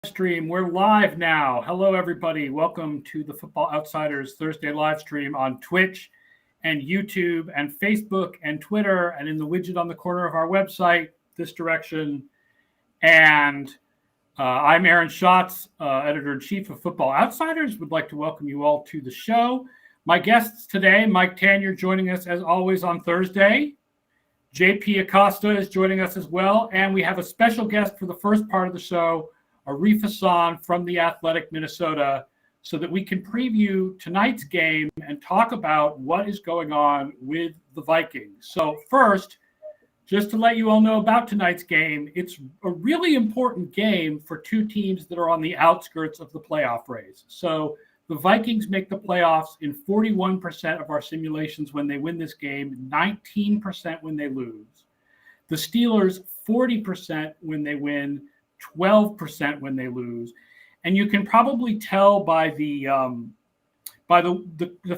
Stream. We're live now. Hello, everybody. Welcome to the Football Outsiders Thursday live stream on Twitch and YouTube and Facebook and Twitter and in the widget on the corner of our website, this direction. And I'm Aaron Schatz, editor-in-chief of Football Outsiders. Would like to welcome you all to the show. My guests today, Mike Tanier, joining us as always on Thursday. JP Acosta is joining us as well. And we have a special guest for the first part of the show, Arif Hasan from The Athletic, Minnesota, so that we can preview tonight's game and talk about what is going on with the Vikings. So first, just to let you all know about tonight's game, it's a really important game for two teams that are on the outskirts of the playoff race. So the Vikings make the playoffs in 41% of our simulations when they win this game, 19% when they lose. The Steelers, 40% when they win, 12% when they lose. And you can probably tell by the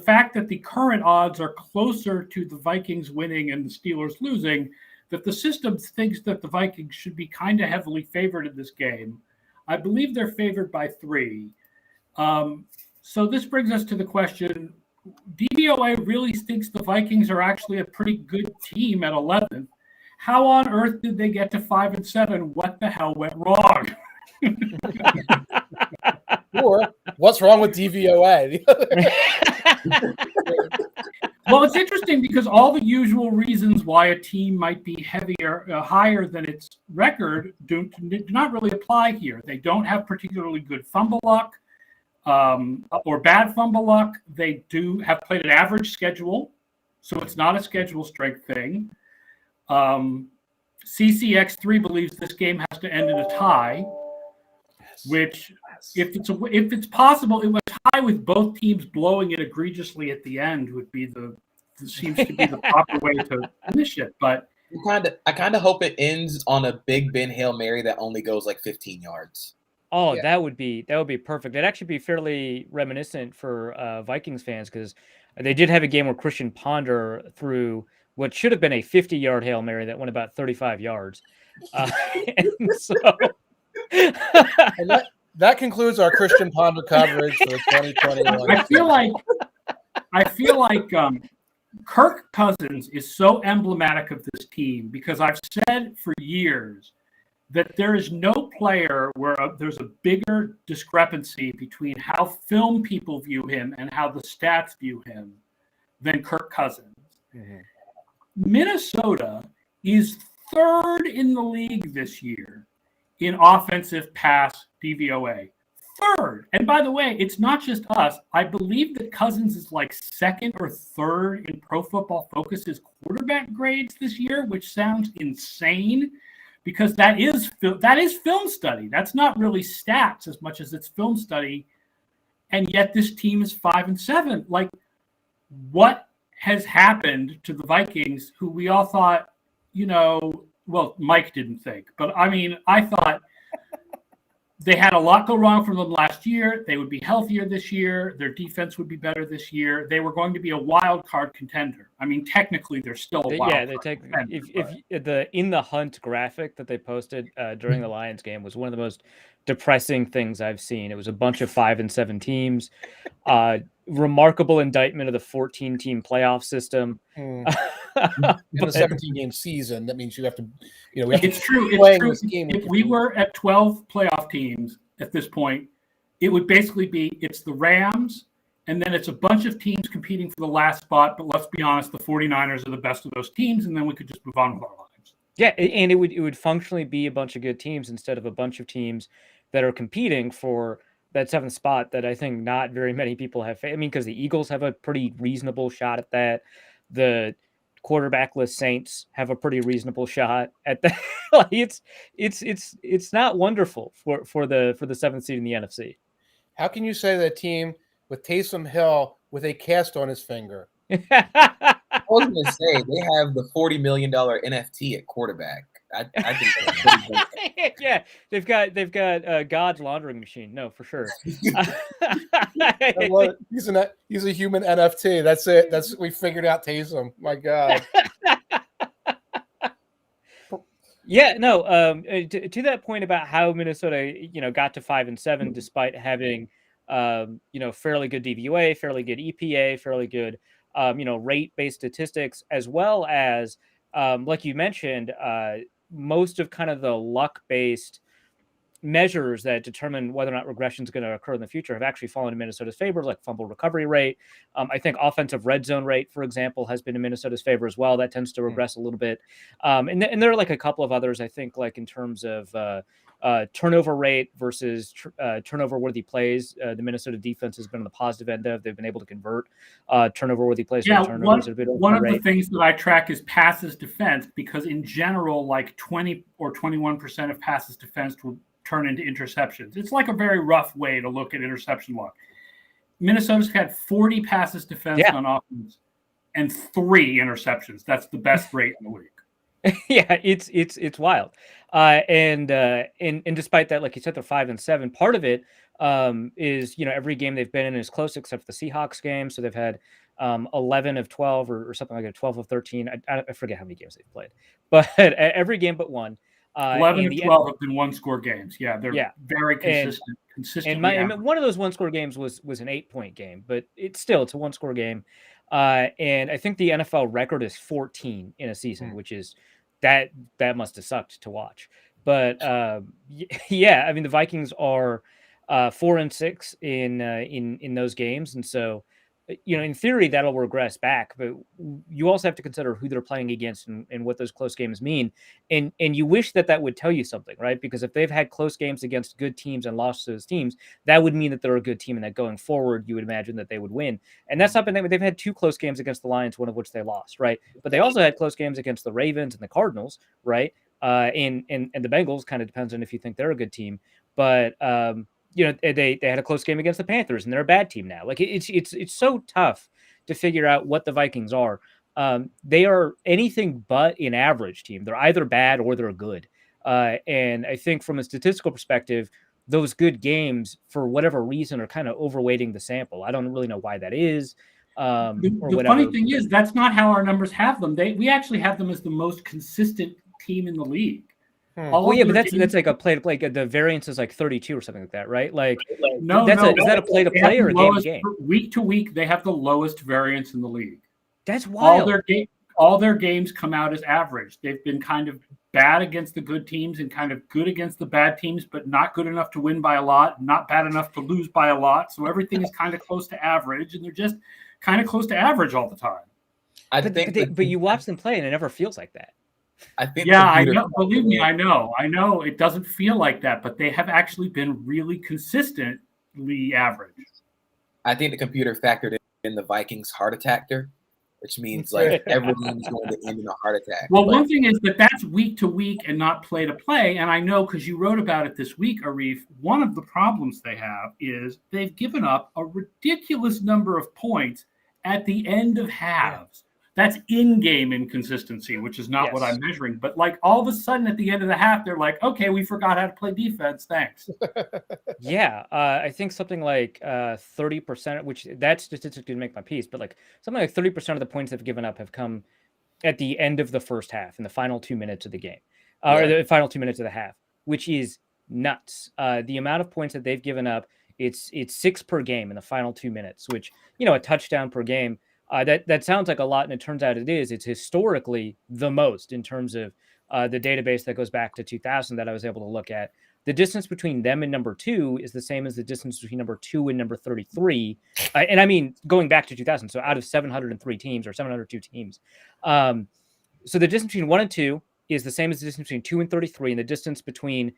fact that the current odds are closer to the Vikings winning and the Steelers losing, that the system thinks that the Vikings should be kind of heavily favored in this game. I believe they're favored by 3. So this brings us to the question, DVOA really thinks the Vikings are actually a pretty good team at 11. How on earth did they get to 5-7? What the hell went wrong? Or what's wrong with DVOA? Well, it's interesting because all the usual reasons why a team might be higher than its record do not really apply here. They don't have particularly good fumble luck or bad fumble luck. They do have played an average schedule, so it's not a schedule strength thing. CCX3 believes this game has to end in a tie, which if it's possible, it was tie with both teams blowing it egregiously at the end would be seems to be the proper way to finish it. But I kind of hope it ends on a Big Ben Hail Mary that only goes like 15 yards. Oh, yeah. That would be perfect. It'd actually be fairly reminiscent for Vikings fans because they did have a game where Christian Ponder threw what should have been a 50-yard Hail Mary that went about 35 yards. And so and that concludes our Christian Ponder coverage for 2021. I feel like Kirk Cousins is so emblematic of this team because I've said for years that there is no player where there's a bigger discrepancy between how film people view him and how the stats view him than Kirk Cousins. Mm-hmm. Minnesota is 3rd in the league this year in offensive pass DVOA. 3rd. And by the way, it's not just us. I believe that Cousins is like 2nd or 3rd in Pro Football Focus's quarterback grades this year, which sounds insane because that is film study. That's not really stats as much as it's film study. And yet this team is 5-7. Like, what has happened to the Vikings, who we all thought, well, Mike didn't think, but I mean, I thought they had a lot go wrong for them last year. They would be healthier this year. Their defense would be better this year. They were going to be a wild card contender. I mean, technically, they're still a wild card contender. If the In the Hunt graphic that they posted during the Lions game was one of the most depressing things I've seen. It was a bunch of 5-7 teams. Remarkable indictment of the 14-team playoff system. In a 17-game season, that means you have to, it's true. It's true. If we were at 12 playoff teams at this point, it would basically be it's the Rams, and then it's a bunch of teams competing for the last spot. But let's be honest, the 49ers are the best of those teams, and then we could just move on with our lives. Yeah, and it would functionally be a bunch of good teams instead of a bunch of teams that are competing for that 7th spot that I think not very many people have. I mean, because the Eagles have a pretty reasonable shot at that. The quarterbackless Saints have a pretty reasonable shot at that. It's not wonderful for the 7th seed in the NFC. How can you say that a team with Taysom Hill with a cast on his finger? I was going to say they have the $40 million NFT at quarterback. I think that's pretty good. Yeah, they've got God's laundering machine. No, for sure. He's a human NFT. That's it. We figured out Taysom. My God. Yeah, no. To that point about how Minnesota, got to 5-7 despite having, fairly good DVOA, fairly good EPA, fairly good, rate-based statistics, as well as, like you mentioned, most of kind of the luck-based measures that determine whether or not regression is going to occur in the future have actually fallen in Minnesota's favor, like fumble recovery rate. I think offensive red zone rate, for example, has been in Minnesota's favor as well. That tends to regress a little bit. And there are like a couple of others, I think, like in terms of turnover rate versus turnover-worthy plays. The Minnesota defense has been on the positive end of. They've been able to convert turnover-worthy plays into turnovers. One of the things that I track is passes defense, because in general, like 20 or 21% of passes defense will turn into interceptions. It's like a very rough way to look at interception luck. Minnesota's had 40 passes defense on offense and 3 interceptions. That's the best rate in the league. Yeah, it's wild. And despite that, like you said, they're 5-7. Part of it is, every game they've been in is close except for the Seahawks game. So they've had 11 of 12 or something like that, 12 of 13. I forget how many games they've played, but every game but one. 11 and 12 have been one-score games. Yeah, they're very consistent. And one of those one-score games was an 8-point game, but it's a one-score game. And I think the NFL record is 14 in a season, which is that must have sucked to watch. But yeah, I mean, the Vikings are 4-6 in those games, and so in theory that'll regress back. But you also have to consider who they're playing against and what those close games mean. And you wish that would tell you something, right? Because if they've had close games against good teams and lost to those teams, that would mean that they're a good team, and that going forward, you would imagine that they would win. And that's not been. They've had 2 close games against the Lions, one of which they lost, right? But they also had close games against the Ravens and the Cardinals, right? And the Bengals. Kind of depends on if you think they're a good team, but they had a close game against the Panthers, and they're a bad team now. Like it's so tough to figure out what the Vikings are. They are anything but an average team. They're either bad or they're good. And I think from a statistical perspective, those good games, for whatever reason, are kind of overweighting the sample. I don't really know why that is. The funny thing is, that's not how our numbers have them. We actually have them as the most consistent team in the league. But that's like a play to play. The variance is like 32 or something like that, right? Like, is that a play to play or a game to game? Week to week, they have the lowest variance in the league. That's wild. All their games come out as average. They've been kind of bad against the good teams and kind of good against the bad teams, but not good enough to win by a lot, not bad enough to lose by a lot. So everything is kind of close to average, and they're just kind of close to average all the time. But you watch them play, and it never feels like that. I think. Yeah, I know. Believe me, I know. It doesn't feel like that, but they have actually been really consistently average. I think the computer factored in the Vikings heart attacker, which means like everything's going to end in a heart attack. Well, one thing is that's week to week and not play to play. And I know, because you wrote about it this week, Arif, one of the problems they have is they've given up a ridiculous number of points at the end of halves. That's in-game inconsistency, which is not what I'm measuring. But like all of a sudden at the end of the half, they're like, okay, we forgot how to play defense. Thanks. Yeah. I think something like 30%, which that statistic didn't make my piece, but like something like 30% of the points they've given up have come at the end of the first half, in the final 2 minutes of the game, or the final 2 minutes of the half, which is nuts. The amount of points that they've given up, it's 6 per game in the final 2 minutes, which, a touchdown per game. That sounds like a lot, and it turns out it is. It's historically the most in terms of the database that goes back to 2000 that I was able to look at. The distance between them and number 2 is the same as the distance between number 2 and number 33. And I mean, going back to 2000, so out of 703 teams or 702 teams. So the distance between 1 and 2 is the same as the distance between 2 and 33, and the distance between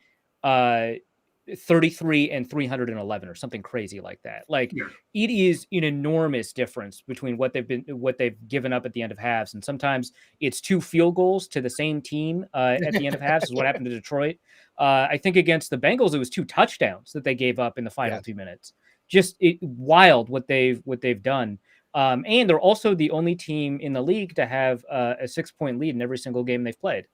33 and 311 or something crazy like that. Like it is an enormous difference between what they've given up at the end of halves. And sometimes it's 2 field goals to the same team at the end of halves is what happened to Detroit. I think against the Bengals, it was 2 touchdowns that they gave up in the final 2 minutes. Just wild what they've done. And they're also the only team in the league to have a 6-point lead in every single game they've played.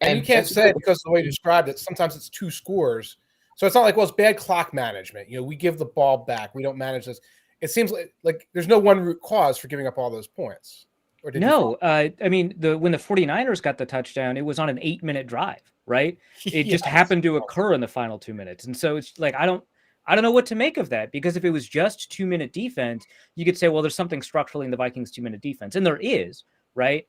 And you can't say, because the way you described it, sometimes it's 2 scores. So it's not like, well, it's bad clock management. We give the ball back. We don't manage this. It seems like there's no one root cause for giving up all those points. Or did No, I mean, when the 49ers got the touchdown, it was on an 8-minute drive, right? It just happened to occur in the final 2 minutes. And so it's like, I don't know what to make of that, because if it was just 2-minute defense, you could say, well, there's something structurally in the Vikings 2-minute defense. And there is, right?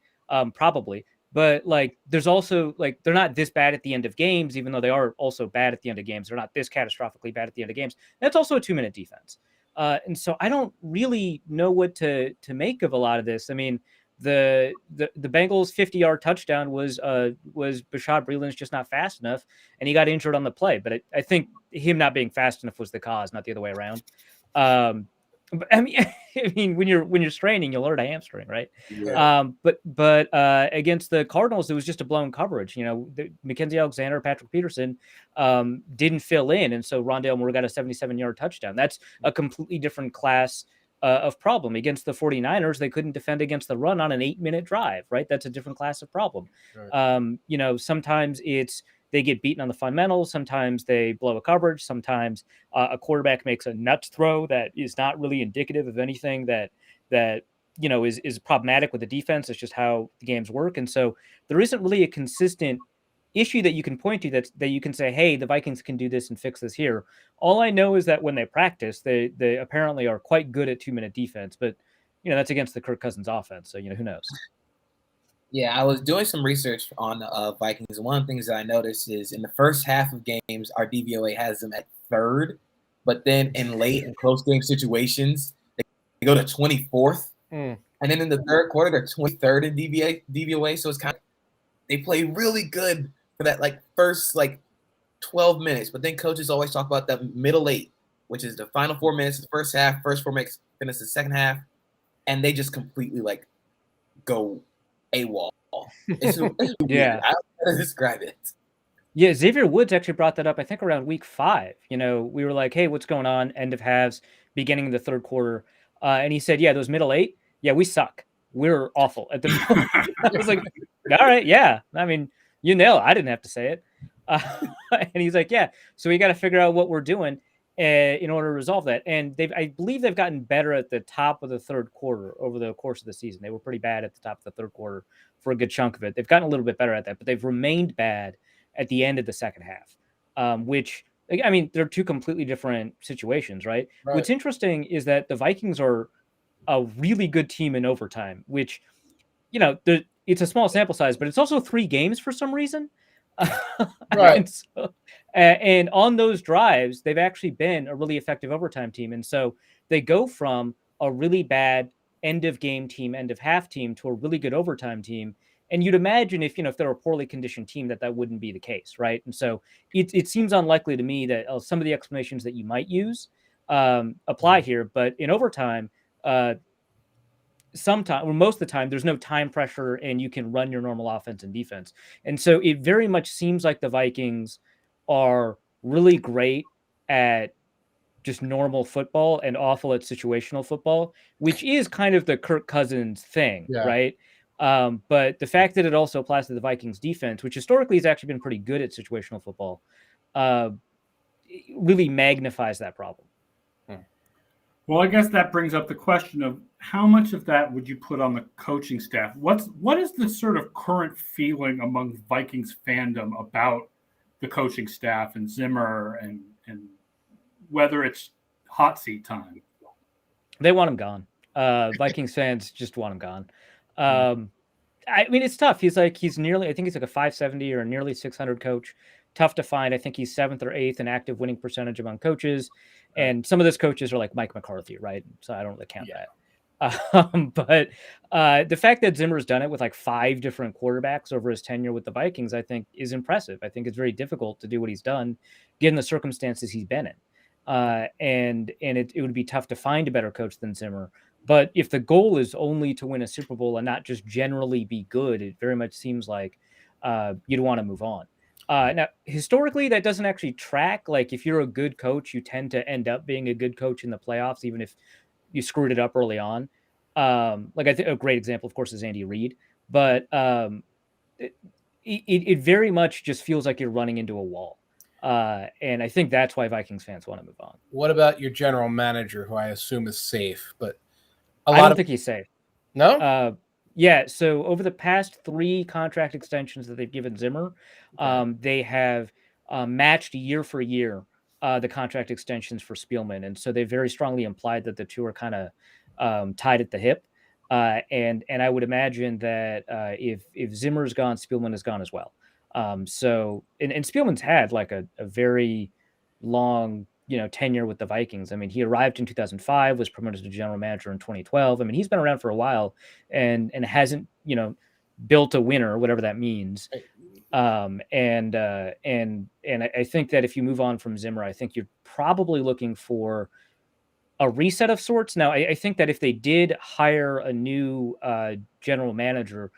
Probably. But like, there's also like, they're not this bad at the end of games, even though they are also bad at the end of games. They're not this catastrophically bad at the end of games. That's also a 2-minute defense. And so I don't really know what to make of a lot of this. I mean, the Bengals 50-yard touchdown was Bashaud Breeland's just not fast enough, and he got injured on the play. But I think him not being fast enough was the cause, not the other way around. But I mean, when you're straining, you'll hurt a hamstring, right? Yeah. But against the Cardinals, it was just a blown coverage. You know, Mackenzie Alexander, Patrick Peterson didn't fill in, and so Rondale Moore got a 77-yard touchdown. That's a completely different class of problem. Against the 49ers, they couldn't defend against the run on an 8-minute drive, right? That's a different class of problem. Right. You know, sometimes they get beaten on the fundamentals. Sometimes they blow a coverage. Sometimes a quarterback makes a nuts throw that is not really indicative of anything that you know is problematic with the defense. It's just how the games work. And so there isn't really a consistent issue that you can point to that you can say, hey, the Vikings can do this and fix this here. All I know is that when they practice, they apparently are quite good at 2-minute defense, but you know, that's against the Kirk Cousins offense. So, you know, who knows? Yeah, I was doing some research on Vikings, and one of the things that I noticed is in the first half of games, our DVOA has them at 3rd, but then in late and close game situations, they go to 24th, and then in the third quarter, they're 23rd in DVOA. So it's kind of, they play really good for that like first like 12 minutes, but then coaches always talk about the middle 8, which is the final 4 minutes of the first half, first 4 minutes finish the second half, and they just completely like go AWOL. It's yeah, I don't know how to describe it. Yeah, Xavier Woods actually brought that up, I think, around week 5. You know, we were like, hey, what's going on? End of halves, beginning of the third quarter. And he said, yeah, those middle 8, yeah, we suck. We're awful at the moment. I was like, all right, yeah. I mean, you nail it. I didn't have to say it. And he's like, yeah, so we got to figure out what we're doing in order to resolve that. And I believe they've gotten better at the top of the third quarter over the course of the season. They were pretty bad at the top of the third quarter for a good chunk of it. They've gotten a little bit better at that, but they've remained bad at the end of the second half, which, I mean, they're two completely different situations, right? What's interesting is that the Vikings are a really good team in overtime, which, you know, it's a small sample size, but it's also 3 games for some reason. Right. And on those drives, they've actually been a really effective overtime team. And so they go from a really bad end of game team, end of half team to a really good overtime team. And you'd imagine if they're a poorly conditioned team, that wouldn't be the case, right? And so it seems unlikely to me that some of the explanations that you might use apply here. But in overtime, sometimes, or most of the time, there's no time pressure and you can run your normal offense and defense. And so it very much seems like the Vikings are really great at just normal football and awful at situational football, which is kind of the Kirk Cousins thing, right? But the fact that it also applies to the Vikings defense, which historically has actually been pretty good at situational football, really magnifies that problem. Well, I guess that brings up the question of how much of that would you put on the coaching staff? What is the sort of current feeling among Vikings fandom about the coaching staff and Zimmer and whether it's hot seat time? They want him gone. Vikings fans just want him gone. I mean, it's tough. He's nearly, I think he's like a 570 or nearly 600 coach. Tough to find. I think he's 7th or 8th in active winning percentage among coaches. And some of those coaches are like Mike McCarthy, right? So I don't really count that. But the fact that Zimmer's done it with like 5 different quarterbacks over his tenure with the Vikings, I think is impressive. I think it's very difficult to do what he's done given the circumstances he's been in. And it would be tough to find a better coach than Zimmer. But if the goal is only to win a Super Bowl and not just generally be good, it very much seems like you'd want to move on. Now, historically, that doesn't actually track. Like, if you're a good coach, you tend to end up being a good coach in the playoffs, even if you screwed it up early on. Like, I think a great example, of course, is Andy Reid. But it very much just feels like you're running into a wall. And I think that's why Vikings fans want to move on. What about your general manager, who I assume is safe? But I don't think he's safe. No? Yeah, so over the past 3 contract extensions that they've given Zimmer, they have matched year for year the contract extensions for Spielman, and so they very strongly implied that the two are kind of tied at the hip. And I would imagine that if Zimmer's gone, Spielman is gone as well. So and Spielman's had like a very long tenure with the Vikings. I mean, he arrived in 2005, was promoted to general manager in 2012. I mean, he's been around for a while and hasn't built a winner, whatever that means. And I think that if you move on from Zimmer, I think you're probably looking for a reset of sorts. Now, I think that if they did hire a new general manager,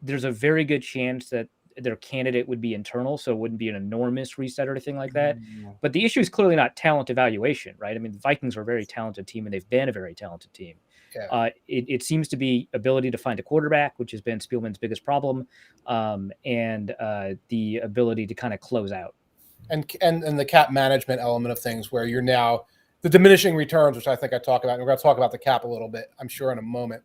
there's a very good chance that their candidate would be internal, so it wouldn't be an enormous reset or anything like that. But the issue is clearly not talent evaluation, right? I mean, the Vikings are a very talented team, and they've been a very talented team. Yeah. It seems to be ability to find a quarterback, which has been Spielman's biggest problem, and the ability to kind of close out. And the cap management element of things, where you're now the diminishing returns, which I think I talk about, and we're going to talk about the cap a little bit, I'm sure, in a moment,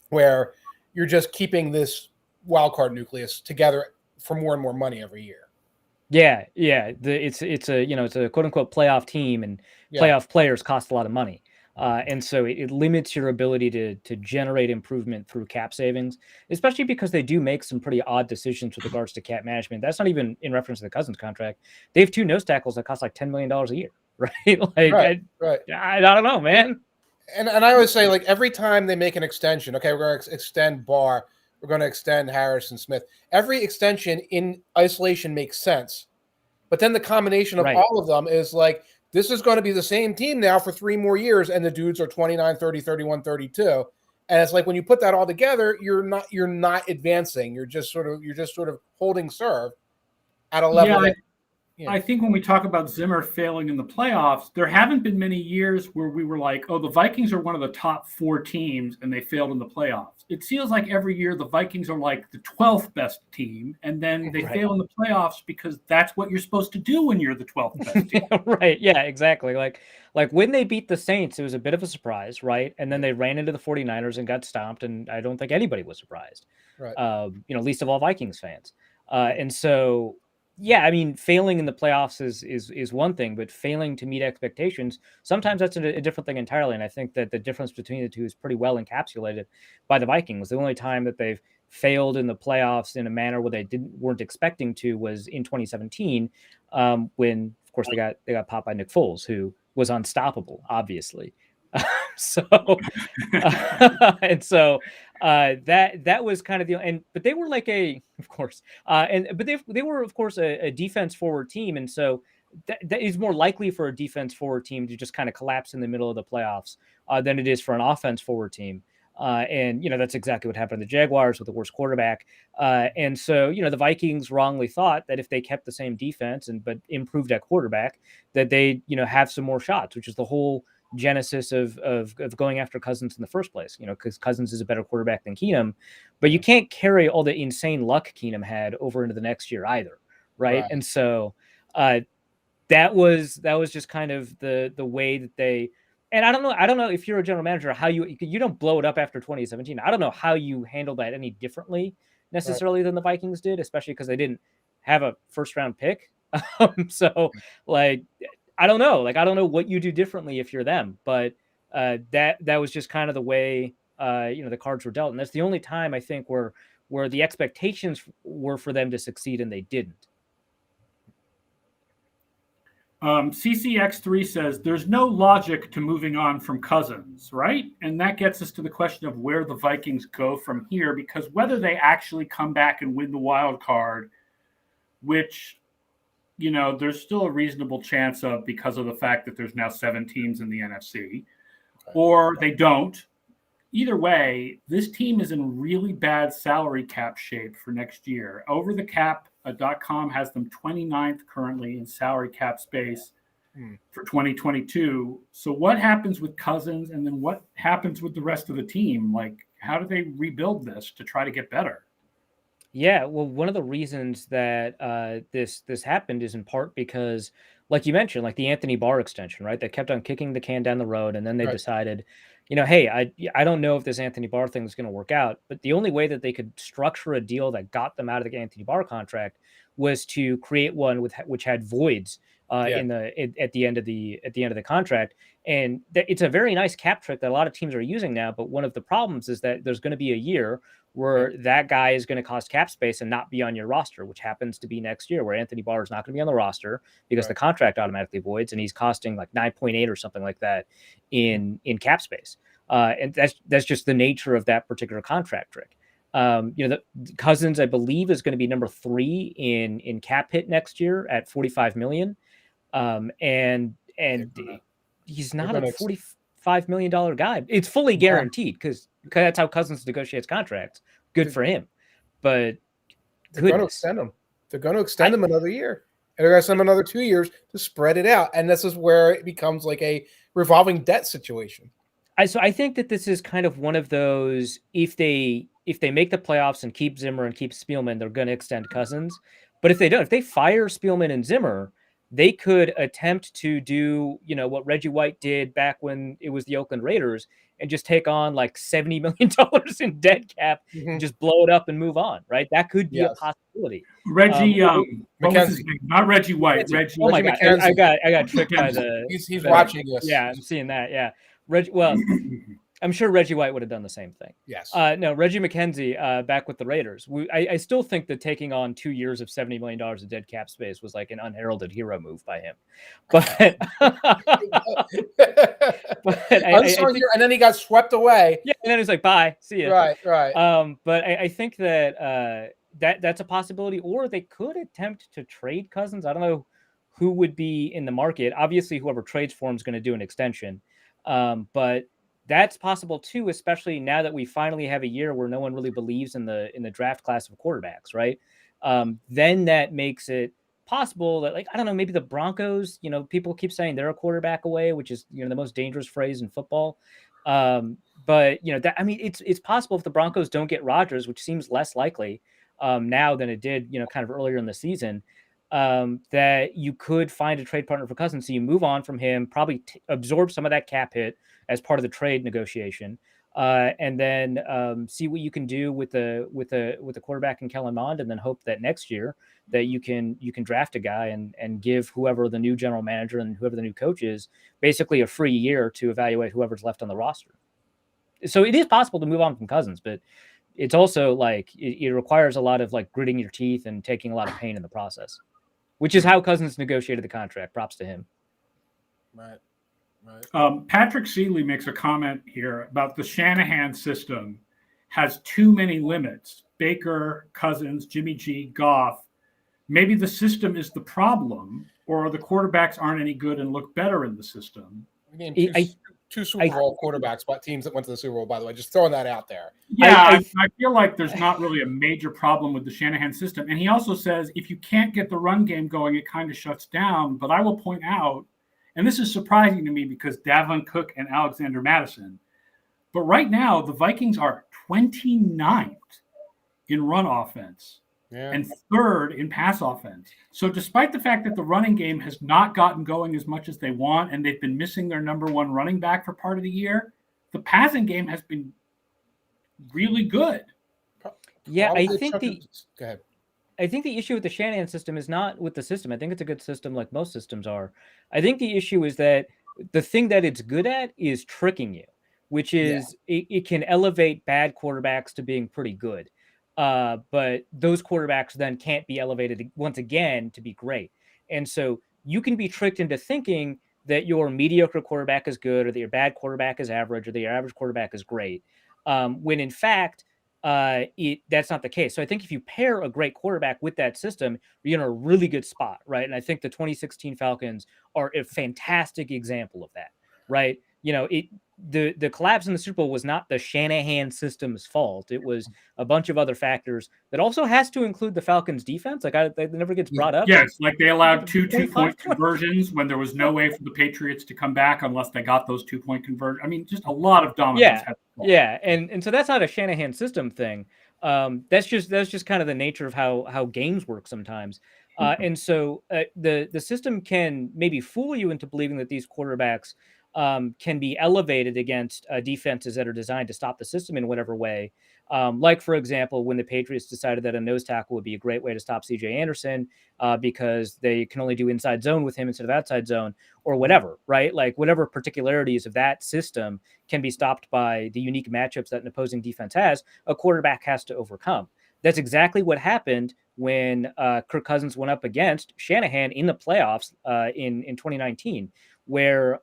where you're just keeping this wild card nucleus together for more and more money every year. Yeah. It's a quote unquote playoff team, and playoff players cost a lot of money. And so it limits your ability to generate improvement through cap savings, especially because they do make some pretty odd decisions with regards to cap management. That's not even in reference to the Cousins contract. They have 2 nose tackles that cost like $10 million a year, right? Like, right. I don't know, man. And I always say, like, every time they make an extension, okay, we're going to extend Barr, we're going to extend Harrison Smith. Every extension in isolation makes sense. But then the combination of all of them is like, this is going to be the same team now for 3 more years, and the dudes are 29, 30, 31, 32. And it's like when you put that all together, you're not advancing. You're just sort of holding serve at a level. I think when we talk about Zimmer failing in the playoffs, there haven't been many years where we were like, oh, the Vikings are one of the top 4 teams and they failed in the playoffs. It feels like every year the Vikings are like the 12th best team, and then they fail in the playoffs because that's what you're supposed to do when you're the 12th best team. Right. Yeah, exactly. Like when they beat the Saints, it was a bit of a surprise, right? And then they ran into the 49ers and got stomped, and I don't think anybody was surprised. Right. Least of all Vikings fans. And so yeah, I mean, failing in the playoffs is one thing, but failing to meet expectations, sometimes that's a different thing entirely. And I think that the difference between the two is pretty well encapsulated by the Vikings. The only time that they've failed in the playoffs in a manner where they weren't expecting to was in 2017, when, of course, they got popped by Nick Foles, who was unstoppable, obviously. That was kind of but they were like they were of course a defense forward team, and so that is more likely for a defense forward team to just kind of collapse in the middle of the playoffs than it is for an offense forward team. And that's exactly what happened to the Jaguars with the worst quarterback. And so the Vikings wrongly thought that if they kept the same defense but improved at quarterback, that they have some more shots, which is the whole genesis of going after Cousins in the first place, because Cousins is a better quarterback than Keenum, but you can't carry all the insane luck Keenum had over into the next year either. Right. And so that was just kind of the way that they, and I don't know if you're a general manager, how you don't blow it up after 2017. I don't know how you handle that any differently necessarily than the Vikings did, especially because they didn't have a first round pick. So like, I don't know. Like, I don't know what you do differently if you're them, but that was just kind of the way the cards were dealt, and that's the only time I think where the expectations were for them to succeed and they didn't. CCX3 says there's no logic to moving on from Cousins, right? And that gets us to the question of where the Vikings go from here, because whether they actually come back and win the wild card, which there's still a reasonable chance of because of the fact that there's now 7 teams in the NFC, or they don't. Either way, this team is in really bad salary cap shape for next year. Overthecap.com has them 29th currently in salary cap space for 2022. So what happens with Cousins, and then what happens with the rest of the team? Like, how do they rebuild this to try to get better? Yeah, well, one of the reasons that this happened is in part because, like you mentioned, like the Anthony Barr extension, right? They kept on kicking the can down the road, and then they Right. decided, hey, I don't know if this Anthony Barr thing is going to work out, but the only way that they could structure a deal that got them out of the Anthony Barr contract was to create one which had voids at the end of the contract, and it's a very nice cap trick that a lot of teams are using now. But one of the problems is that there's going to be a year where that guy is going to cost cap space and not be on your roster, which happens to be next year, where Anthony Barr is not going to be on the roster because the contract automatically voids, and he's costing like 9.8 or something like that in cap space. And that's just the nature of that particular contract trick. The Cousins, I believe, is going to be number 3 in cap hit next year at $45 million. And he's not a $45 million guy. It's fully guaranteed because that's how Cousins negotiates contracts. Good for him. But they're going to extend him. They're going to extend him another year. And they're going to send him another 2 years to spread it out. And this is where it becomes like a revolving debt situation. So I think that this is kind of one of those, if they make the playoffs and keep Zimmer and keep Spielman, they're going to extend Cousins. But if they don't, if they fire Spielman and Zimmer, they could attempt to do, what Reggie White did back when it was the Oakland Raiders and just take on like $70 million in dead cap and just blow it up and move on, right? That could be a possibility. Reggie, what was his name? Not Reggie White. Reggie. Oh my God, I got tricked by He's watching this. Yeah, I'm seeing that. Yeah, well, I'm sure Reggie White would have done the same thing. Yes. No, Reggie McKenzie back with the Raiders. I still think that taking on 2 years of $70 million of dead cap space was like an unheralded hero move by him. But, and then he got swept away. Yeah, and then he's like, bye, see you. Right. But I think that that's a possibility, or they could attempt to trade Cousins. I don't know who would be in the market. Obviously, whoever trades for him is going to do an extension. But that's possible too, especially now that we finally have a year where no one really believes in the draft class of quarterbacks, right? Then that makes it possible that, like, I don't know, maybe the Broncos, people keep saying they're a quarterback away, which is, the most dangerous phrase in football. But it's possible if the Broncos don't get Rodgers, which seems less likely now than it did, kind of earlier in the season, that you could find a trade partner for Cousins. So you move on from him, probably absorb some of that cap hit as part of the trade negotiation, and then see what you can do with the quarterback in Kellen Mond, and then hope that next year that you can draft a guy and give whoever the new general manager and whoever the new coach is basically a free year to evaluate whoever's left on the roster. So it is possible to move on from Cousins, but it's also like it requires a lot of like gritting your teeth and taking a lot of pain in the process, which is how Cousins negotiated the contract. Props to him. Right. Patrick Seeley makes a comment here about the Shanahan system has too many limits. Baker, Cousins, Jimmy G, Goff. Maybe the system is the problem, or the quarterbacks aren't any good and look better in the system. Two Super Bowl quarterbacks, but teams that went to the Super Bowl, by the way, just throwing that out there. Yeah, I feel like there's not really a major problem with the Shanahan system. And he also says if you can't get the run game going, it kind of shuts down. But I will point out, and this is surprising to me because Davon Cook and Alexander Mattison, but right now the Vikings are 29th in run offense and 3rd in pass offense. So despite the fact that the running game has not gotten going as much as they want, and they've been missing their number 1 running back for part of the year, the passing game has been really good. Yeah, Go ahead. I think the issue with the Shanahan system is not with the system. I think it's a good system like most systems are. I think the issue is that the thing that it's good at is tricking you, which is it can elevate bad quarterbacks to being pretty good. But those quarterbacks then can't be elevated once again to be great. And so you can be tricked into thinking that your mediocre quarterback is good, or that your bad quarterback is average, or that your average quarterback is great. When in fact, that's not the case. So I think if you pair a great quarterback with that system, you're in a really good spot, right? And I think the 2016 Falcons are a fantastic example of that, right? The collapse in the Super Bowl was not the Shanahan system's fault. It was a bunch of other factors that also has to include the Falcons defense. Like that never gets brought up. Yes, like they allowed 2 2-point conversions when there was no way for the Patriots to come back unless they got those 2-point conversions. I mean, just a lot of dominoes. Yeah. And so that's not a Shanahan system thing. That's just kind of the nature of how games work sometimes. And so the system can maybe fool you into believing that these quarterbacks can be elevated against defenses that are designed to stop the system in whatever way. Like, for example, when the Patriots decided that a nose tackle would be a great way to stop C.J. Anderson because they can only do inside zone with him instead of outside zone or whatever, right? Like whatever particularities of that system can be stopped by the unique matchups that an opposing defense has, a quarterback has to overcome. That's exactly what happened when Kirk Cousins went up against Shanahan in the playoffs in 2019, where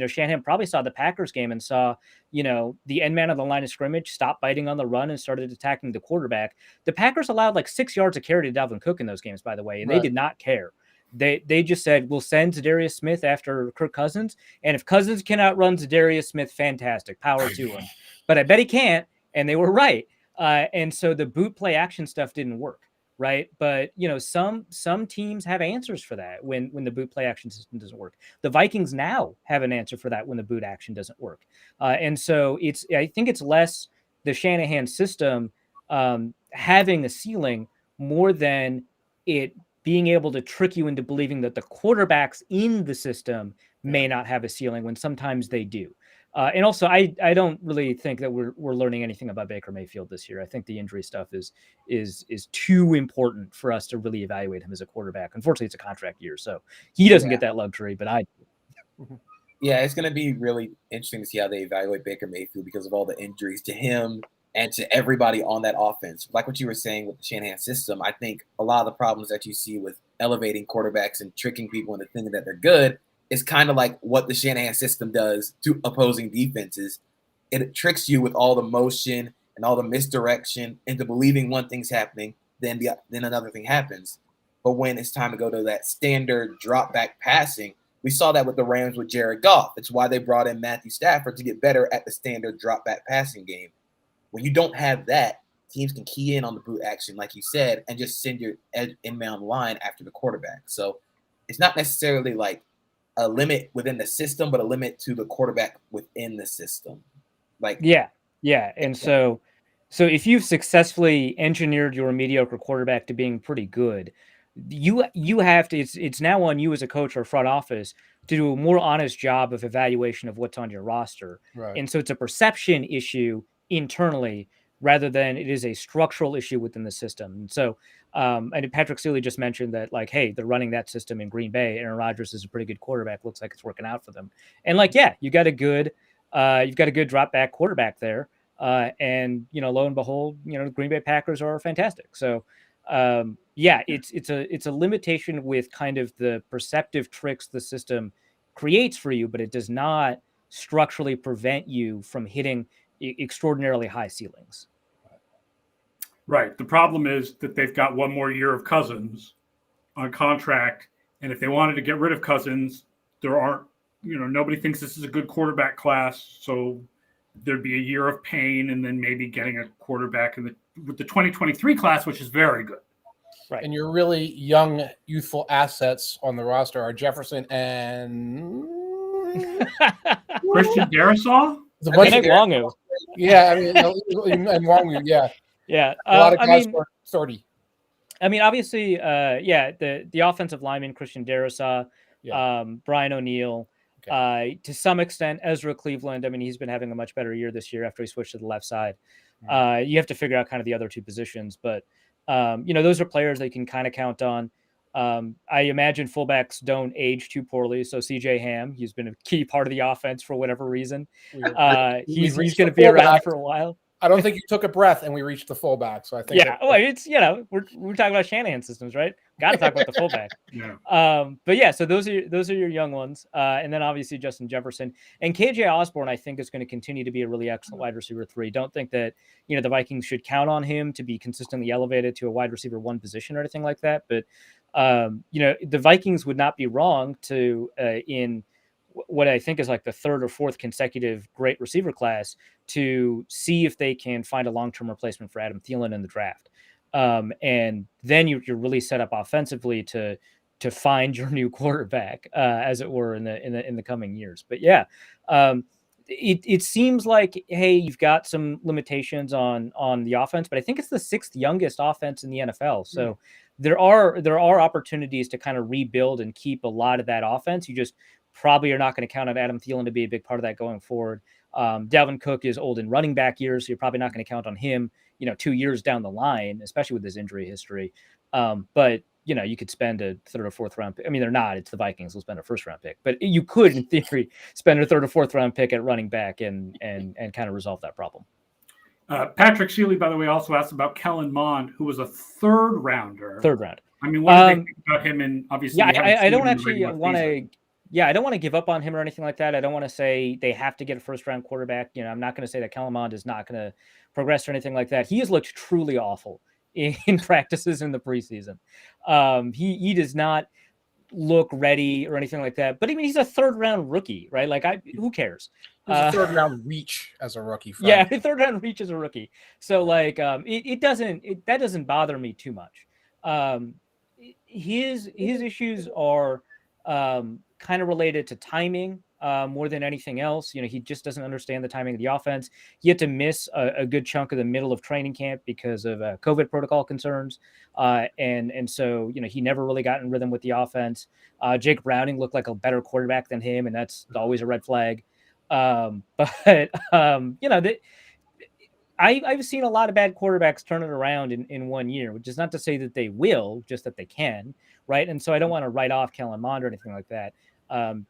Shanahan probably saw the Packers game and saw the end man of the line of scrimmage stop biting on the run and started attacking the quarterback. The Packers allowed like 6 yards of carry to Dalvin Cook in those games, by the way, and they did not care. They just said, we'll send Zadarius Smith after Kirk Cousins, and if Cousins can outrun Zadarius Smith, fantastic, power to him. But I bet he can't, and they were right. And so the boot play action stuff didn't work, right? But some teams have answers for that when the boot play action system doesn't work. The Vikings now have an answer for that when the boot action doesn't work. And so I think it's less the Shanahan system having a ceiling more than it being able to trick you into believing that the quarterbacks in the system may not have a ceiling when sometimes they do. And also, I don't really think that we're learning anything about Baker Mayfield this year. I think the injury stuff is too important for us to really evaluate him as a quarterback. Unfortunately, it's a contract year, so he doesn't get that luxury, but I do. Yeah, it's going to be really interesting to see how they evaluate Baker Mayfield because of all the injuries to him and to everybody on that offense. Like what you were saying with the Shanahan system, I think a lot of the problems that you see with elevating quarterbacks and tricking people into thinking that they're good is kind of like what the Shanahan system does to opposing defenses. It tricks you with all the motion and all the misdirection into believing one thing's happening, then another thing happens. But when it's time to go to that standard drop back passing, we saw that with the Rams with Jared Goff. It's why they brought in Matthew Stafford to get better at the standard drop back passing game. When you don't have that, teams can key in on the boot action, like you said, and just send your inbound line after the quarterback. So it's not necessarily like a limit within the system, but a limit to the quarterback within the system. Yeah. And so if you've successfully engineered your mediocre quarterback to being pretty good, you have to. It's now on you as a coach or front office to do a more honest job of evaluation of what's on your roster. Right. And so it's a perception issue internally rather than it is a structural issue within the system. And so, and Patrick Seeley just mentioned that, like, hey, they're running that system in Green Bay. Aaron Rodgers is a pretty good quarterback. Looks like it's working out for them. And like, yeah, you've got a good drop back quarterback there. And lo and behold, the Green Bay Packers are fantastic. So, it's a limitation with kind of the perceptive tricks the system creates for you, but it does not structurally prevent you from hitting extraordinarily high ceilings. Right. The problem is that they've got one more year of Cousins on contract, and if they wanted to get rid of Cousins, there aren't, nobody thinks this is a good quarterback class, so there'd be a year of pain, and then maybe getting a quarterback with the 2023 class, which is very good. Right. And your really young, youthful assets on the roster are Jefferson and Christian Darrisaw. Yeah, I mean, and Wongu, yeah. Yeah. A lot of guys are 30. I mean, obviously, the offensive lineman, Christian Darrisaw, Brian O'Neill, to some extent, Ezra Cleveland. I mean, he's been having a much better year this year after he switched to the left side. You have to figure out kind of the other two positions, but those are players that you can kind of count on. I imagine fullbacks don't age too poorly. So CJ Ham, he's been a key part of the offense for whatever reason. He's going to be around for a while. I don't think you took a breath and we reached the fullback. So I think it's we're talking about Shanahan systems, right? Got to talk about the fullback. But yeah, so those are your young ones, and then obviously Justin Jefferson and KJ Osborn. I think is going to continue to be a really excellent wide receiver 3. Don't think that the Vikings should count on him to be consistently elevated to a wide receiver 1 position or anything like that. But the Vikings would not be wrong to in what I think is like the 3rd or 4th consecutive great receiver class to see if they can find a long-term replacement for Adam Thielen in the draft. And then you're really set up offensively to find your new quarterback, as it were, in the coming years. But yeah, it seems like, hey, you've got some limitations on the offense, but I think it's the 6th youngest offense in the NFL. So there are opportunities to kind of rebuild and keep a lot of that offense. You just probably are not going to count on Adam Thielen to be a big part of that going forward. Dalvin Cook is old in running back years, so you're probably not going to count on him, 2 years down the line, especially with his injury history. But you could spend a 3rd or 4th round pick. I mean, they're not. It's the Vikings. They'll spend a 1st round pick, but you could, in theory, spend a 3rd or 4th round pick at running back and kind of resolve that problem. Patrick Shealy, by the way, also asked about Kellen Mond, who was a 3rd rounder. 3rd round. I mean, what do they think about him? And obviously, yeah, I don't actually want to. Yeah, I don't want to give up on him or anything like that. I don't want to say they have to get a 1st round quarterback. I'm not going to say that Kellen Mond is not going to progress or anything like that. He has looked truly awful in practices in the preseason. He does not look ready or anything like that. But I mean, he's a 3rd round rookie, right? Like, who cares? He's a 3rd round reach as a rookie. Frank. Yeah, 3rd round reach as a rookie. So like, that doesn't bother me too much. His issues are kind of related to timing more than anything else. He just doesn't understand the timing of the offense. He had to miss a good chunk of the middle of training camp because of COVID protocol concerns. And so, he never really got in rhythm with the offense. Jake Browning looked like a better quarterback than him, and that's always a red flag. I've seen a lot of bad quarterbacks turn it around in 1 year, which is not to say that they will, just that they can. Right. And so I don't want to write off Kellen Mond or anything like that.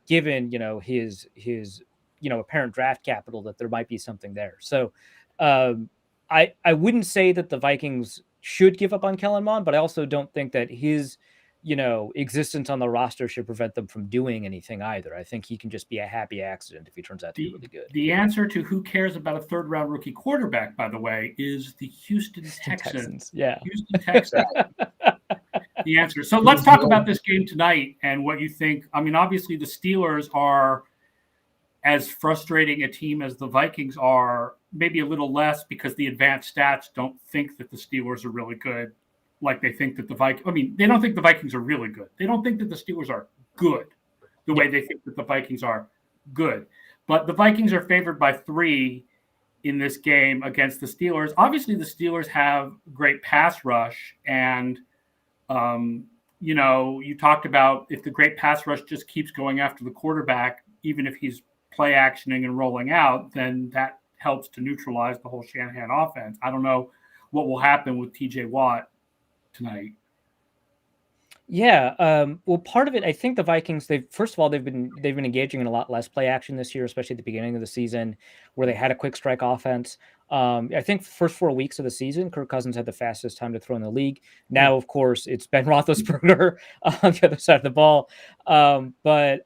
Given, his apparent draft capital, that there might be something there. So I wouldn't say that the Vikings should give up on Kellen Mond, but I also don't think that his, existence on the roster should prevent them from doing anything either. I think he can just be a happy accident if he turns out to be really good. The answer to who cares about a 3rd round rookie quarterback, by the way, is the Houston Texans. Yeah. Houston Texans. The answer. So let's talk about this game tonight and what you think. I mean, obviously the Steelers are as frustrating a team as the Vikings are, maybe a little less because the advanced stats don't think that the Steelers are really good. Like they think that they don't think the Vikings are really good. They don't think that the Steelers are good the way they think that the Vikings are good. But the Vikings are favored by 3 in this game against the Steelers. Obviously the Steelers have great pass rush, and you talked about if the great pass rush just keeps going after the quarterback, even if he's play actioning and rolling out, then that helps to neutralize the whole Shanahan offense. I don't know what will happen with TJ Watt tonight. Yeah. Well, part of it, I think the Vikings, they've been engaging in a lot less play action this year, especially at the beginning of the season where they had a quick strike offense. I think the first 4 weeks of the season, Kirk Cousins had the fastest time to throw in the league. Now, of course, it's Ben Roethlisberger on the other side of the ball. But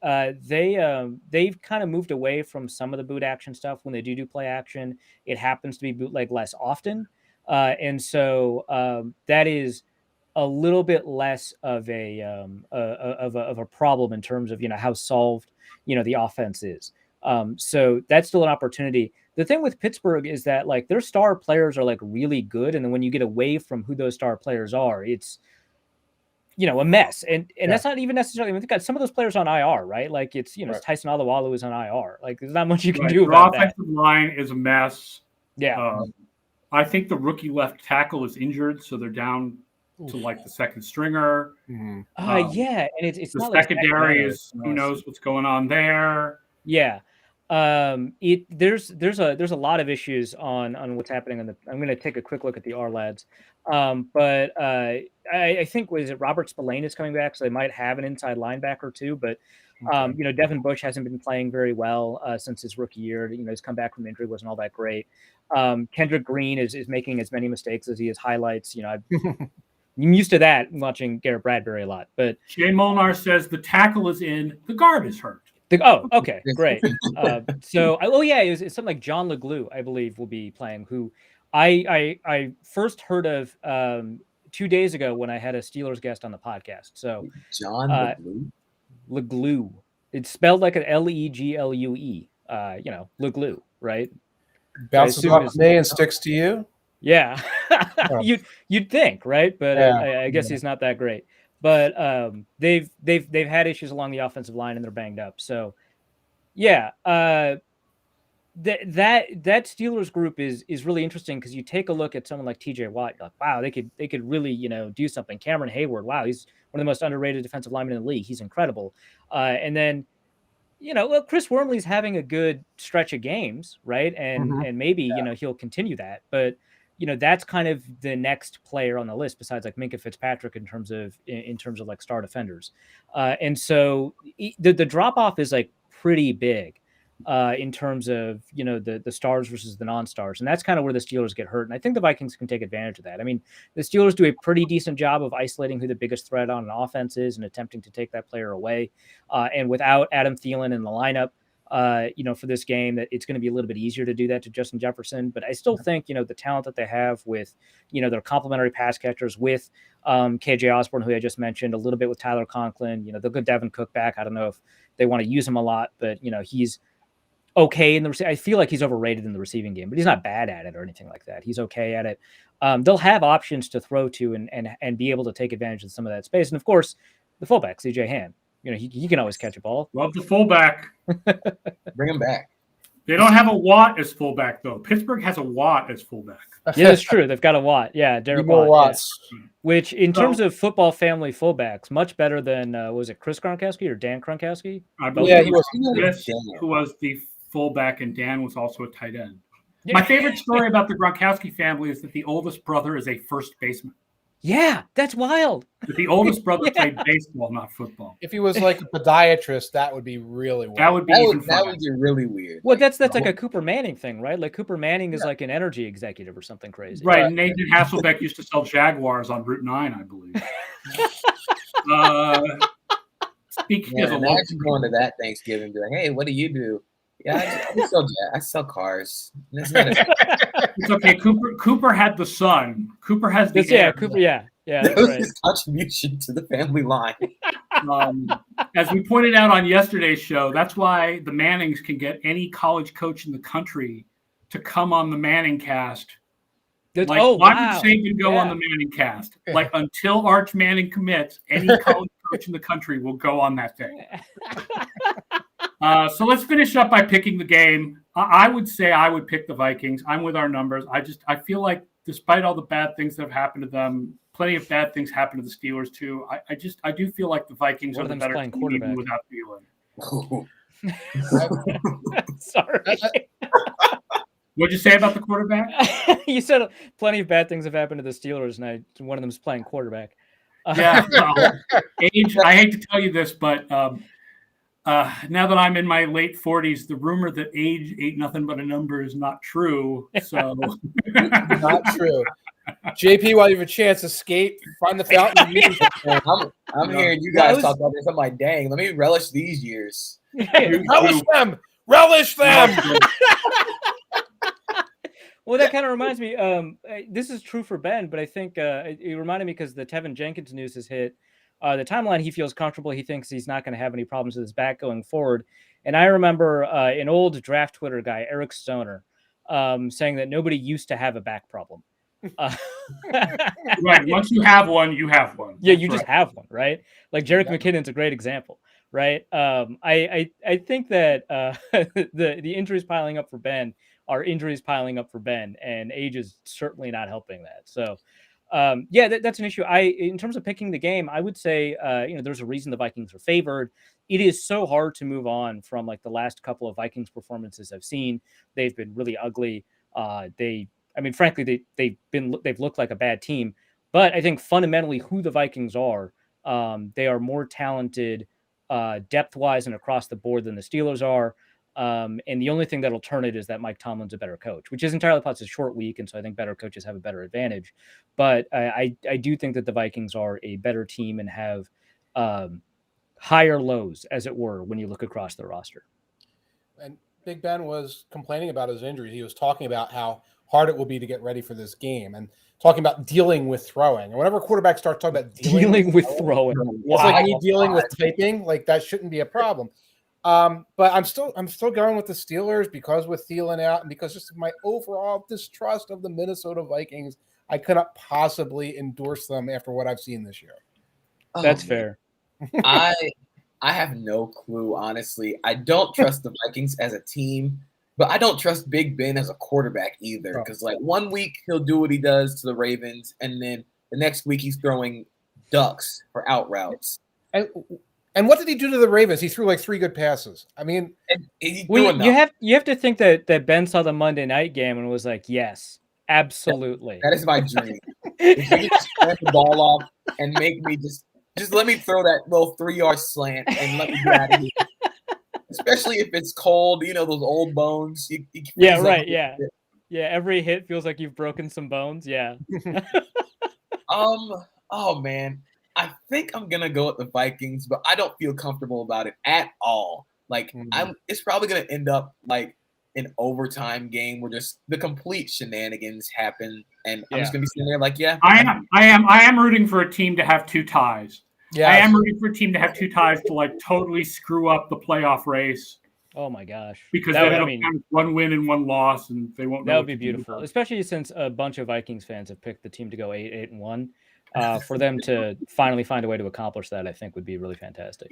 they've kind of moved away from some of the boot action stuff. When they do play action, it happens to be bootleg less often. And so that is a little bit less of a problem in terms of how solved the offense is. So that's still an opportunity. The thing with Pittsburgh is that like their star players are like really good, and then when you get away from who those star players are, it's a mess. And that's not even necessarily. I mean, they've got some of those players on IR, right? Like it's it's Tyson Alualu is on IR. Like there's not much you can do about that. The offensive line is a mess. Yeah. I think the rookie left tackle is injured, so they're down to like the second stringer. Mm-hmm. And it's the not secondary is who knows what's going on there. Yeah. There's a lot of issues on what's happening I'm going to take a quick look at the R lads. But I think Robert Spillane is coming back, so they might have an inside linebacker too, but Devin Bush hasn't been playing very well since his rookie year. He's come back from injury, wasn't all that great. Kendrick Green is making as many mistakes as he has highlights. I'm used to that watching Garrett Bradbury a lot. But Jay Molnar says the tackle is in, the guard is hurt. Okay, great. It's something like John LeGlue, I believe, will be playing. Who I first heard of 2 days ago when I had a Steelers guest on the podcast. So John LeGlue. It's spelled like an Leglue. LeGlue, right? Bounces off me and sticks to you. Yeah, you'd think, right? But I guess he's not that great. But they've had issues along the offensive line and they're banged up. So that Steelers group is really interesting because you take a look at someone like TJ Watt, you're like, wow, they could really, do something. Cameron Hayward, wow, he's one of the most underrated defensive linemen in the league. He's incredible. And then, Chris Wormley's having a good stretch of games, right? And maybe, he'll continue that. But, that's kind of the next player on the list besides like Minkah Fitzpatrick in terms of like star defenders. And so the drop off is like pretty big in terms of, the stars versus the non-stars. And that's kind of where the Steelers get hurt. And I think the Vikings can take advantage of that. I mean, the Steelers do a pretty decent job of isolating who the biggest threat on an offense is and attempting to take that player away. And without Adam Thielen in the lineup, for this game, that it's going to be a little bit easier to do that to Justin Jefferson. But I still think, the talent that they have with, their complementary pass catchers with KJ Osborn, who I just mentioned, a little bit with Tyler Conklin, they'll get Devin Cook back. I don't know if they want to use him a lot, but, he's okay in the I feel like he's overrated in the receiving game, but he's not bad at it or anything like that. He's okay at it. They'll have options to throw to and be able to take advantage of some of that space. And of course, the fullback, CJ Ham. He can always catch a ball. Love the fullback. Bring him back. They don't have a Watt as fullback, though. Pittsburgh has a Watt as fullback. Yeah, that's true. They've got a Watt. Yeah, Derek Watt. Watts. Yeah. Which, in terms of football family fullbacks, much better than, was it Chris Gronkowski or Dan Gronkowski? I believe Yeah, he was. Chris, who was the fullback, and Dan was also a tight end. My favorite story about the Gronkowski family is that the oldest brother is a first baseman. Yeah, that's wild. But the oldest brother played baseball, not football. If he was like a podiatrist, that would be really weird. That would be really weird. Well, that's like a Cooper Manning thing, right? Like Cooper Manning is like an energy executive or something crazy. Right. And Nathan Hasselbeck used to sell Jaguars on Route 9, I believe. Speaking of imagine going to that Thanksgiving and be like, hey, what do you do? Yeah, I sell cars. It's okay. Cooper had the son. Cooper has the heir. Cooper. Yeah. That was his contribution to the family line. As we pointed out on yesterday's show, that's why the Mannings can get any college coach in the country to come on the Manning cast. Why would Saban go on the Manning cast? Like until Arch Manning commits, any college coach in the country will go on that day. So let's finish up by picking the game. I would say I would pick the Vikings. I'm with our numbers. I feel like despite all the bad things that have happened to them, plenty of bad things happen to the Steelers too. I do feel like the Vikings are the better team even without Thielen. Sorry. What'd you say about the quarterback? You said plenty of bad things have happened to the Steelers, and one of them is playing quarterback. Yeah. Age. I hate to tell you this, but now that I'm in my late 40s, the rumor that age ain't nothing but a number is not true. So not true. JP, while you have a chance, escape, find the fountain. I'm hearing you guys talk about this. I'm like, dang, let me relish these years. Relish them. Relish them. Well, that kind of reminds me. This is true for Ben, but I think it reminded me because the Tevin Jenkins news has hit. The timeline, he feels comfortable. He thinks he's not going to have any problems with his back going forward. And I remember an old draft Twitter guy, Eric Stoner, saying that nobody used to have a back problem. Right. Once you have one, you have one. Yeah, you just have one, right? Like Jerick McKinnon's a great example, right? I think that the injuries piling up for Ben are injuries piling up for Ben, and age is certainly not helping that. So, that's an issue. In terms of picking the game, I would say, there's a reason the Vikings are favored. It is so hard to move on from like the last couple of Vikings performances I've seen. They've been really ugly. Frankly, they've looked like a bad team, but I think fundamentally who the Vikings are, they are more talented, depth-wise and across the board than the Steelers are. And the only thing that'll turn it is that Mike Tomlin's a better coach, which is entirely possible. It's a short week, and so I think better coaches have a better advantage. But I do think that the Vikings are a better team and have higher lows, as it were, when you look across the roster. And Big Ben was complaining about his injuries. He was talking about how hard it will be to get ready for this game and talking about dealing with throwing. And whenever quarterbacks start talking about dealing with throwing, it's like me dealing with typing. Like that shouldn't be a problem. But I'm still going with the Steelers because with Thielen out and because just my overall distrust of the Minnesota Vikings, I could not possibly endorse them after what I've seen this year. That's fair. I have no clue, honestly. I don't trust the Vikings as a team. But I don't trust Big Ben as a quarterback either, because like 1 week he'll do what he does to the Ravens, and then the next week he's throwing ducks for out routes. And what did he do to the Ravens? He threw like 3 good passes. I mean, you have to think that Ben saw the Monday night game and was like, yes, absolutely. That is my dream. If you can just slant the ball off and make me just let me throw that little 3-yard slant and let me get out of here. Especially if it's cold, those old bones. Yeah, right. Yeah. Yeah. Every hit feels like you've broken some bones. Yeah. Oh man. I think I'm gonna go with the Vikings, but I don't feel comfortable about it at all. Like it's probably gonna end up like an overtime game where just the complete shenanigans happen, and I'm just gonna be sitting there like, yeah. I am rooting for a team to have 2 ties. Yeah, I am rooting for a team to have 2 ties to like totally screw up the playoff race. Oh my gosh! Because then it'll count 1 win and 1 loss, and they won't. That would be beautiful, especially since a bunch of Vikings fans have picked the team to go 8-1. For them to finally find a way to accomplish that, I think would be really fantastic.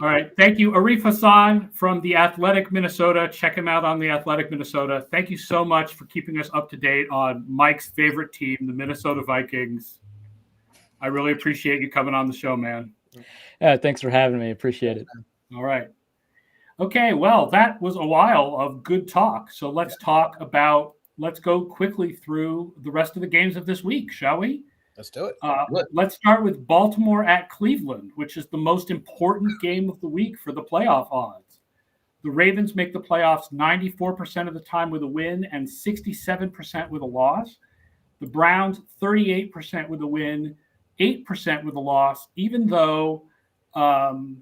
All right. Thank you. Arif Hasan from The Athletic Minnesota. Check him out on The Athletic Minnesota. Thank you so much for keeping us up to date on Mike's favorite team, the Minnesota Vikings. I really appreciate you coming on the show, man. Thanks for having me. Appreciate it. All right. Okay. Well, that was a while of good talk. So let's go quickly through the rest of the games of this week, shall we? Let's do it. Let's start with Baltimore at Cleveland, which is the most important game of the week for the playoff odds. The Ravens make the playoffs 94% of the time with a win and 67% with a loss. The Browns 38% with a win, 8% with a loss, even though DVOA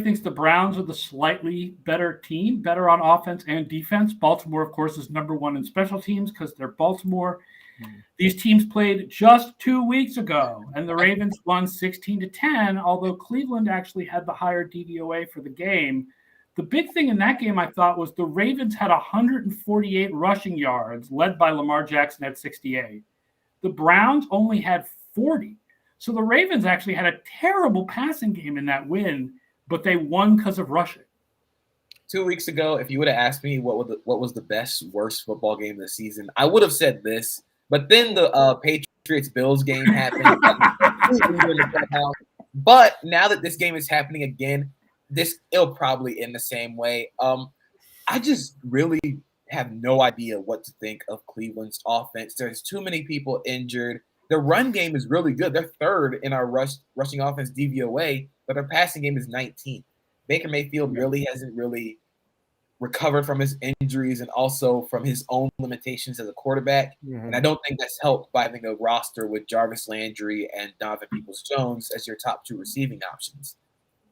thinks the Browns are the slightly better team, better on offense and defense. Baltimore, of course, is number 1 in special teams because they're Baltimore. These teams played just 2 weeks ago, and the Ravens won 16-10, although Cleveland actually had the higher DVOA for the game. The big thing in that game, I thought, was the Ravens had 148 rushing yards, led by Lamar Jackson at 68. The Browns only had 40. So the Ravens actually had a terrible passing game in that win, but they won because of rushing. 2 weeks ago, if you would have asked me what was the best, worst football game of the season, I would have said this. But then the Patriots-Bills game happened. But now that this game is happening again, it'll probably end the same way. I just really have no idea what to think of Cleveland's offense. There's too many people injured. Their run game is really good. They're 3rd in our rushing offense DVOA, but their passing game is 19th. Baker Mayfield really hasn't really recovered from his injuries and also from his own limitations as a quarterback. And I don't think that's helped by having a roster with Jarvis Landry and Donovan Peoples-Jones as your top 2 receiving options.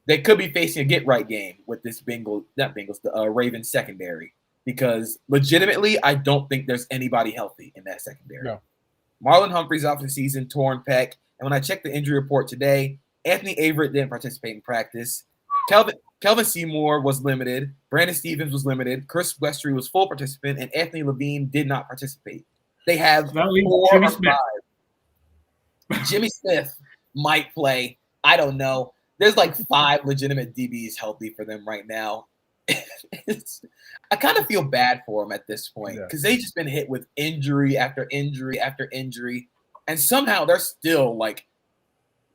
They could be facing a get-right game with this Ravens secondary, because legitimately, I don't think there's anybody healthy in that secondary. No. Marlon Humphrey's off the season, torn pec. And when I checked the injury report today, Anthony Averett didn't participate in practice. Kelvin Seymour was limited. Brandon Stevens was limited. Chris Westry was full participant, and Anthony Levine did not participate. They have 4 or 5. Jimmy Smith might play. I don't know. There's like 5 legitimate DBs healthy for them right now. I kind of feel bad for them at this point because they've just been hit with injury after injury after injury, and somehow they're still like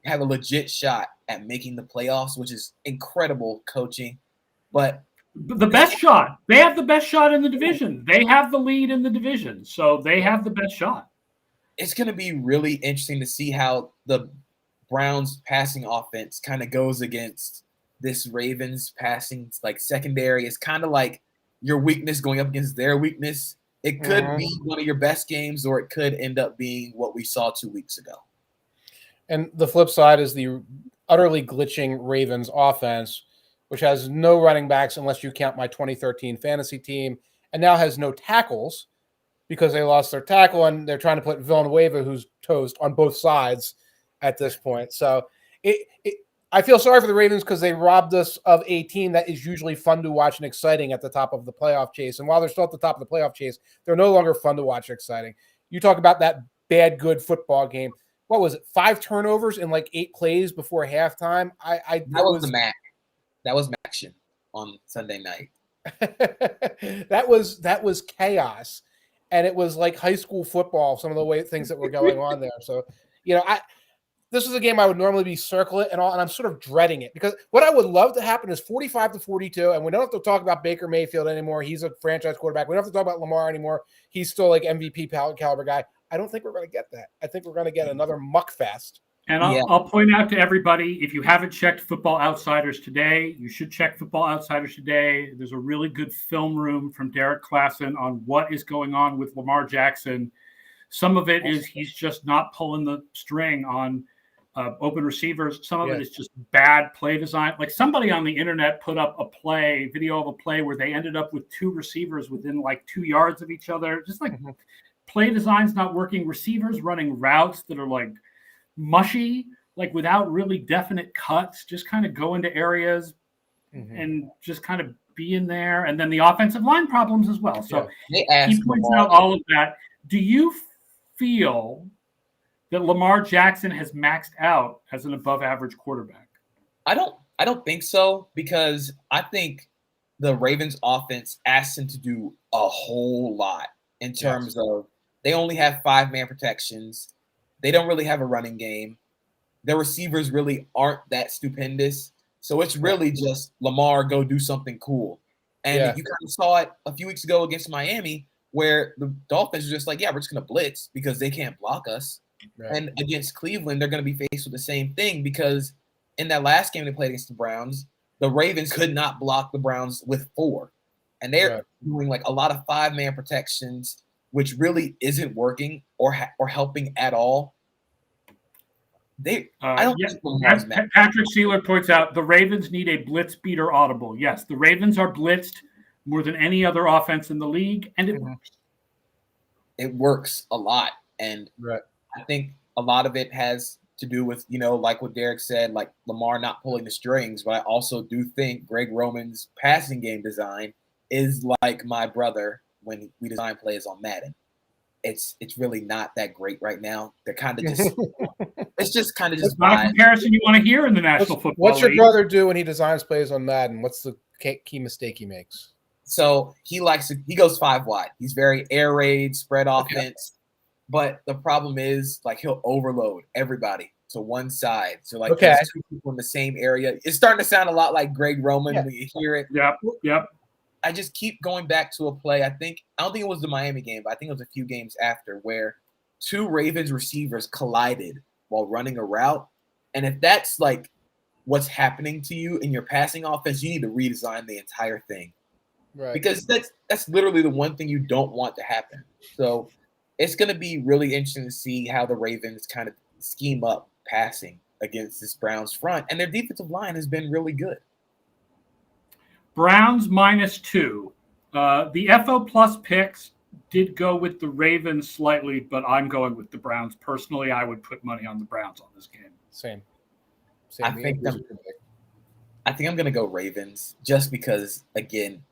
have a legit shot at making the playoffs, which is incredible coaching. But the best shot, they have the best shot in the division. They have the lead in the division, so they have the best shot. It's going to be really interesting to see how the Browns passing offense kind of goes against this Ravens passing like secondary. Is kind of like your weakness going up against their weakness. It could be one of your best games, or it could end up being what we saw 2 weeks ago. And the flip side is the utterly glitching Ravens offense, which has no running backs unless you count my 2013 fantasy team, and now has no tackles because they lost their tackle, and they're trying to put Villanueva, who's toast, on both sides at this point. So I feel sorry for the Ravens because they robbed us of a team that is usually fun to watch and exciting at the top of the playoff chase. And while they're still at the top of the playoff chase, they're no longer fun to watch and exciting. You talk about that bad, good football game. What was it? 5 turnovers in like 8 plays before halftime. That was the Mac. That was Maction on Sunday night. that was chaos, and it was like high school football. Some of the things that were going on there. So, this is a game I would normally be circling and all, and I'm sort of dreading it because what I would love to happen is 45-42, and we don't have to talk about Baker Mayfield anymore. He's a franchise quarterback. We don't have to talk about Lamar anymore. He's still like MVP caliber guy. I don't think we're going to get that. I think we're going to get another muck fest. And I'll point out to everybody, if you haven't checked Football Outsiders today, you should check Football Outsiders today. There's a really good film room from Derek Klassen on what is going on with Lamar Jackson. Some of it is he's just not pulling the string on open receivers. Some of it is just bad play design. Like somebody on the internet put up a video of a play where they ended up with two receivers within like 2 yards of each other. Just like play design's not working. Receivers running routes that are like mushy, like without really definite cuts, just kind of go into areas and just kind of be in there. And then the offensive line problems as well. So he points out all of that. Do you feel that Lamar Jackson has maxed out as an above average quarterback? I don't think so, because I think the Ravens offense asks him to do a whole lot in terms of they only have 5-man protections. They don't really have a running game. Their receivers really aren't that stupendous. So it's really just Lamar, go do something cool. And you kind of saw it a few weeks ago against Miami, where the Dolphins are just like, we're just going to blitz because they can't block us. Right. And against Cleveland, they're going to be faced with the same thing, because in that last game they played against the Browns, the Ravens could not block the Browns with 4. And they're doing like a lot of 5-man protections, which really isn't working or helping at all. I don't think Patrick Sealer points out the Ravens need a blitz beater audible. Yes, the Ravens are blitzed more than any other offense in the league, and it works. It works a lot, and I think a lot of it has to do with, like what Derek said, like Lamar not pulling the strings. But I also do think Greg Roman's passing game design is like my brother when we design plays on Madden. It's really not that great right now. They're kind of just it's just kind of just it's not a comparison you want to hear in the National Football What's your League. brother do when he designs plays on Madden? What's the key mistake he makes? So he goes 5 wide. He's very air raid, spread offense. But the problem is, like, he'll overload everybody to one side. So, like, there's 2 people in the same area. It's starting to sound a lot like Greg Roman when you hear it. Yep. I just keep going back to a play. I don't think it was the Miami game, but I think it was a few games after, where 2 Ravens receivers collided while running a route. And if that's, like, what's happening to you in your passing offense, you need to redesign the entire thing. Right. Because that's literally the one thing you don't want to happen. So it's going to be really interesting to see how the Ravens kind of scheme up passing against this Browns front. And their defensive line has been really good. Browns -2. The FO Plus picks did go with the Ravens slightly, but I'm going with the Browns. Personally, I would put money on the Browns on this game. Same. I think I'm going to go Ravens just because, again,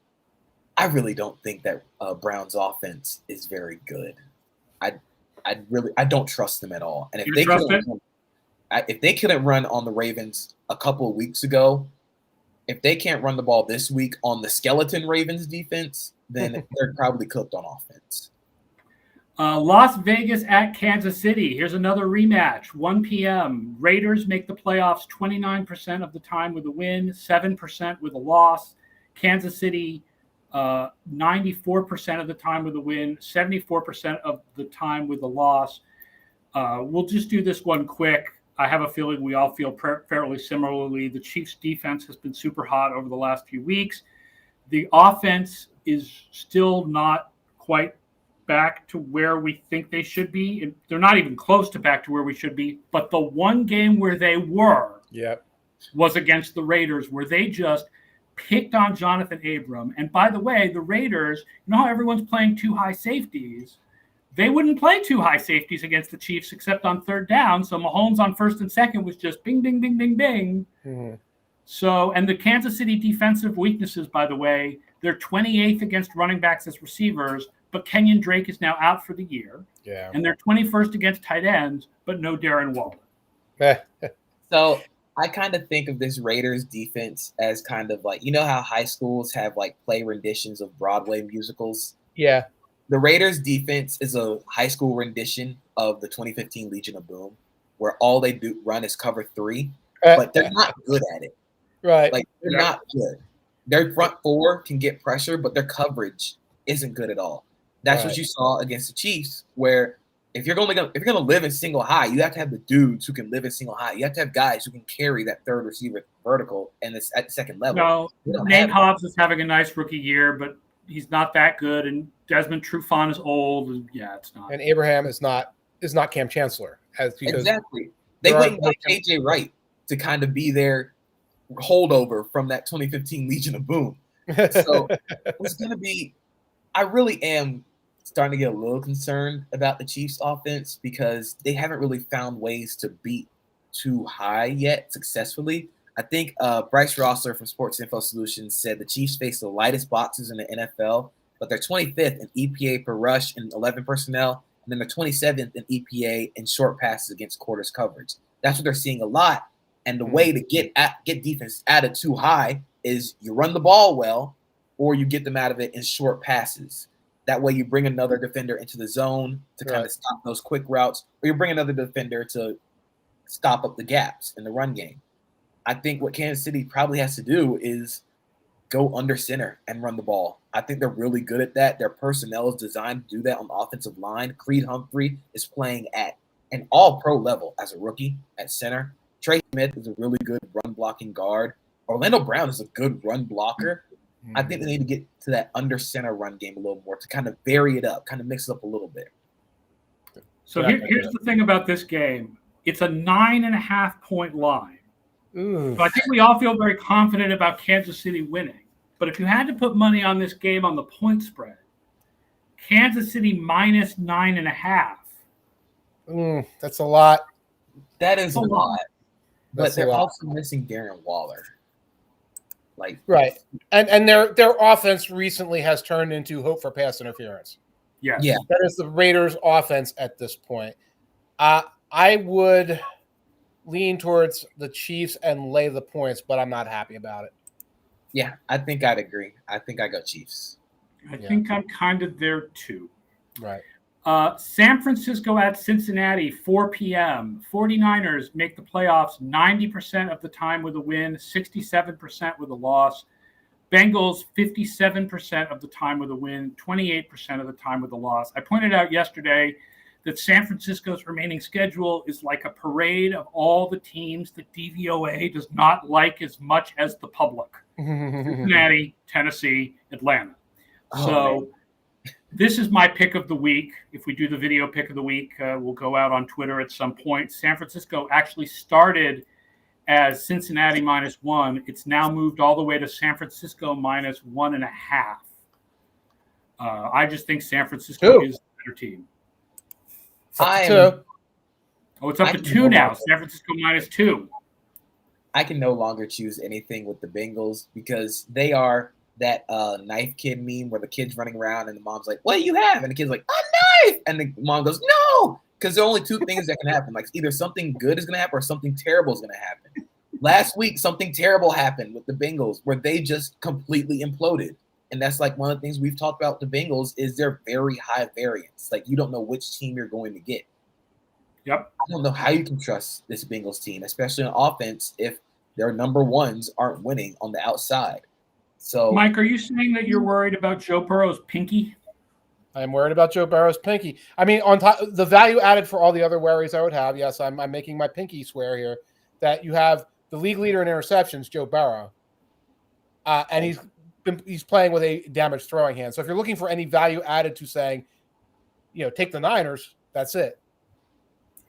I really don't think that Browns offense is very good. I don't trust them at all. And if they couldn't run on the Ravens a couple of weeks ago, if they can't run the ball this week on the skeleton Ravens defense, then they're probably cooked on offense. Las Vegas at Kansas City. Here's another rematch. 1 p.m. Raiders make the playoffs 29% of the time with a win, 7% with a loss. Kansas City 94% of the time with a win, 74% of the time with a loss. We'll just do this one quick. I have a feeling we all feel fairly similarly. The Chiefs' defense has been super hot over the last few weeks. The offense is still not quite back to where we think they should be. They're not even close to back to where we should be. But the one game where they were was against the Raiders, where they just picked on Jonathan Abram. And by the way, the Raiders, you know how everyone's playing 2 high safeties? They wouldn't play 2 high safeties against the Chiefs except on 3rd down. So Mahomes on 1st and 2nd was just bing, bing, bing, bing, bing. Mm-hmm. So, and the Kansas City defensive weaknesses, by the way, they're 28th against running backs as receivers, but Kenyon Drake is now out for the year. Yeah. And they're 21st against tight ends, but no Darren Waller. So I kind of think of this Raiders defense as kind of like, you know how high schools have like play renditions of Broadway musicals? Yeah. The Raiders defense is a high school rendition of the 2015 Legion of Boom, where all they do run is cover 3, but they're not good at it. Right. Like, they're not good. Their front 4 can get pressure, but their coverage isn't good at all. That's what you saw against the Chiefs, where if you're going to live in single high, you have to have the dudes who can live in single high. You have to have guys who can carry that third receiver vertical and it's at the second level. No, Nate Hobbs is having a nice rookie year, but he's not that good. And Desmond Trufant is old. And yeah, it's not. And Abraham is not Cam Chancellor. Exactly. They wouldn't get KJ Wright to kind of be their holdover from that 2015 Legion of Boom. So it's going to be – I really am – starting to get a little concerned about the Chiefs offense because they haven't really found ways to beat too high yet successfully. I think Bryce Rosser from Sports Info Solutions said the Chiefs face the lightest boxes in the NFL, but they're 25th in EPA per rush in 11 personnel, and then they're 27th in EPA in short passes against quarters coverage. That's what they're seeing a lot. And the way to get defense added too high is you run the ball well or you get them out of it in short passes. That way you bring another defender into the zone to kind of stop those quick routes, or you bring another defender to stop up the gaps in the run game. I think what Kansas City probably has to do is go under center and run the ball. I think they're really good at that. Their personnel is designed to do that on the offensive line. Creed Humphrey is playing at an all-pro level as a rookie at center. Trey Smith is a really good run-blocking guard. Orlando Brown is a good run blocker. I think they need to get to that under center run game a little more to kind of vary it up, kind of mix it up a little bit. So here's the thing about this game. It's a 9.5-point line. So I think we all feel very confident about Kansas City winning. But if you had to put money on this game on the point spread, Kansas City minus 9.5. That's a lot. That is a lot. But they're also missing Darren Waller. And their offense recently has turned into hope for pass interference. Yeah. That is the Raiders' offense at this point. I would lean towards the Chiefs and lay the points, but I'm not happy about it. Yeah, I think I'd agree. I think I go Chiefs. I think I'm kind of there too. Right. San Francisco at Cincinnati, 4 p.m. 49ers make the playoffs 90% of the time with a win, 67% with a loss. Bengals, 57% of the time with a win, 28% of the time with a loss. I pointed out yesterday that San Francisco's remaining schedule is like a parade of all the teams that DVOA does not like as much as the public. Cincinnati, Tennessee, Atlanta. This is my pick of the week. If we do the video pick of the week, we'll go out on Twitter at some point. San Francisco actually started as Cincinnati -1. It's now moved all the way to San Francisco -1.5. I just think San Francisco is the better team. It's up to 2 now. San Francisco -2. I can no longer choose anything with the Bengals because they are that knife kid meme where the kid's running around and the mom's like, "What do you have?" And the kid's like, "A knife!" And the mom goes, "No!" Because there are only 2 things that can happen. Like either something good is going to happen or something terrible is going to happen. Last week, something terrible happened with the Bengals where they just completely imploded. And that's like one of the things we've talked about with the Bengals is their very high variance. Like you don't know which team you're going to get. Yep. I don't know how you can trust this Bengals team, especially on offense, if their number ones aren't winning on the outside. So, Mike, are you saying that you're worried about Joe Burrow's pinky? I am worried about Joe Burrow's pinky. I mean, on top, the value added for all the other worries I would have. Yes, I'm making my pinky swear here that you have the league leader in interceptions, Joe Burrow, and he's playing with a damaged throwing hand. So if you're looking for any value added to saying, take the Niners, that's it.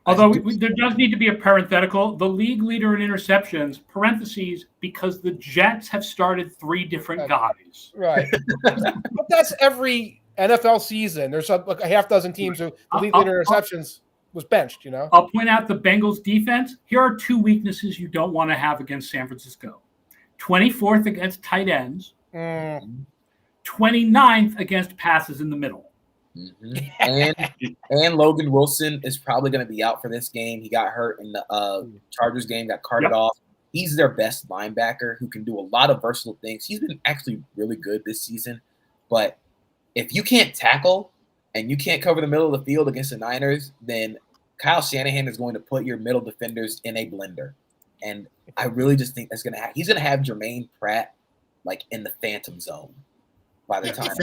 Although there does need to be a parenthetical. The league leader in interceptions, parentheses, because the Jets have started 3 different guys. Right. But that's every NFL season. There's a half dozen teams who the league leader in interceptions was benched, I'll point out the Bengals defense. Here are 2 weaknesses you don't want to have against San Francisco. 24th against tight ends. 29th against passes in the middle. And Logan Wilson is probably going to be out for this game. He got hurt in the Chargers game, got carted off. He's their best linebacker who can do a lot of versatile things. He's been actually really good this season. But if you can't tackle and you can't cover the middle of the field against the Niners, then Kyle Shanahan is going to put your middle defenders in a blender. And I really just think that's going to happen. He's going to have Jermaine Pratt like in the phantom zone by the time.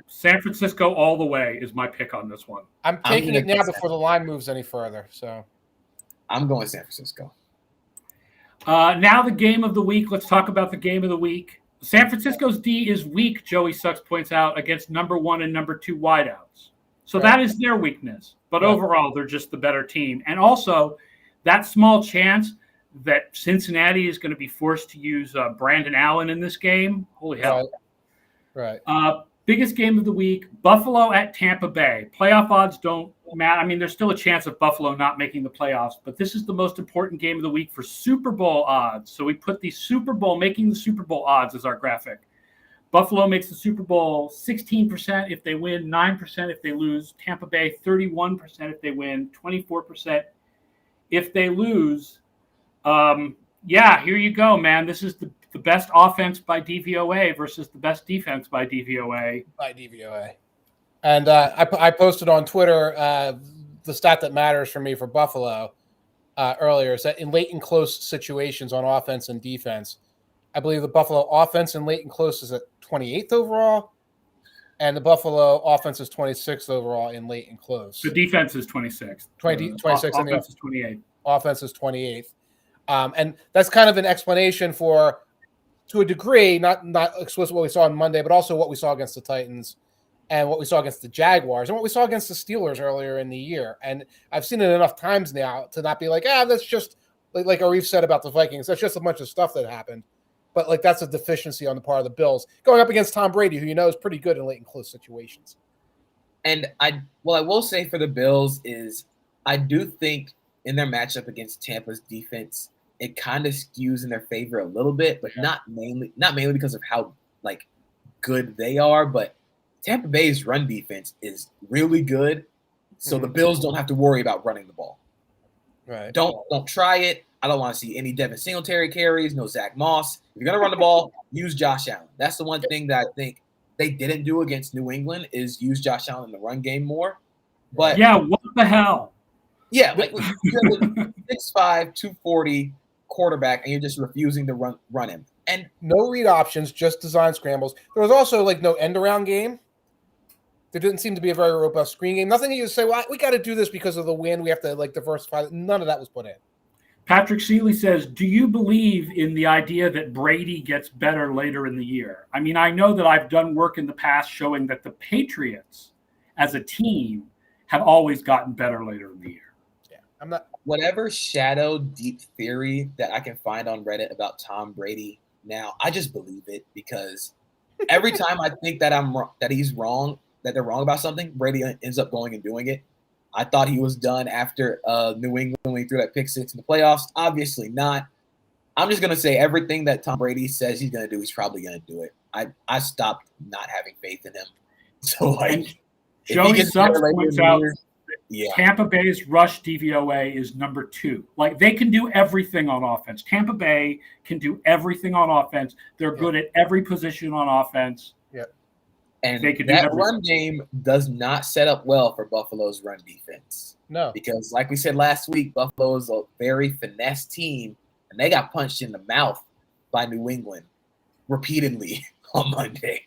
San Francisco all the way is my pick on this one. I'm taking it now before the line moves any further. So I'm going San Francisco. Now the game of the week. Let's talk about the game of the week. San Francisco's D is weak, Joey Sucks points out, against number 1 and number 2 wideouts. So that is their weakness. But overall, they're just the better team. And also, that small chance that Cincinnati is going to be forced to use Brandon Allen in this game, holy hell. Right. Biggest game of the week, Buffalo at Tampa Bay. Playoff odds don't matter. I mean, there's still a chance of Buffalo not making the playoffs, but this is the most important game of the week for Super Bowl odds. So we put the making the Super Bowl odds as our graphic. Buffalo makes the Super Bowl 16% if they win, 9% if they lose. Tampa Bay, 31% if they win, 24% if they lose. Here you go, man. This is the best offense by DVOA versus the best defense by DVOA. And I posted on Twitter the stat that matters for me for Buffalo earlier is that in late and close situations on offense and defense, I believe the Buffalo offense in late and close is at 28th overall, and the Buffalo offense is 26th overall in late and close. The defense is 26th. 26th. Offense is 28th. Offense is 28th. And that's kind of an explanation for, to a degree, not explicit what we saw on Monday, but also what we saw against the Titans and what we saw against the Jaguars and what we saw against the Steelers earlier in the year. And I've seen it enough times now to not be like, that's just like Arif said about the Vikings. That's just a bunch of stuff that happened. But like that's a deficiency on the part of the Bills going up against Tom Brady, who is pretty good in late and close situations. And I will say for the Bills is I do think in their matchup against Tampa's defense, it kind of skews in their favor a little bit, but not mainly because of how good they are, but Tampa Bay's run defense is really good. So the Bills don't have to worry about running the ball. Right. Don't try it. I don't want to see any Devin Singletary carries, no Zach Moss. If you're going to run the ball, use Josh Allen. That's the one thing that I think they didn't do against New England is use Josh Allen in the run game more. But what the hell? Yeah, like you're 6'5", 240 quarterback, and you're just refusing to run him. And no read options, just design scrambles. There was also no end around game. There didn't seem to be a very robust screen game. Nothing you say, well, we got to do this because of the win. We have to diversify. None of that was put in. Patrick Seeley says, do you believe in the idea that Brady gets better later in the year? I mean, I know that I've done work in the past showing that the Patriots as a team have always gotten better later in the year. Yeah, I'm not. Whatever shadow deep theory that I can find on Reddit about Tom Brady now, I just believe it because every time I think that he's wrong, that they're wrong about something, Brady ends up going and doing it. I thought he was done after New England when he threw that pick six in the playoffs. Obviously not. I'm just going to say everything that Tom Brady says he's going to do, he's probably going to do it. I stopped not having faith in him. So, Joey Sucks points out Tampa Bay's rush DVOA is number 2. They can do everything on offense. Tampa Bay can do everything on offense. They're good at every position on offense. Yeah. And that run game does not set up well for Buffalo's run defense. No. Because like we said last week, Buffalo is a very finesse team, and they got punched in the mouth by New England repeatedly on Monday.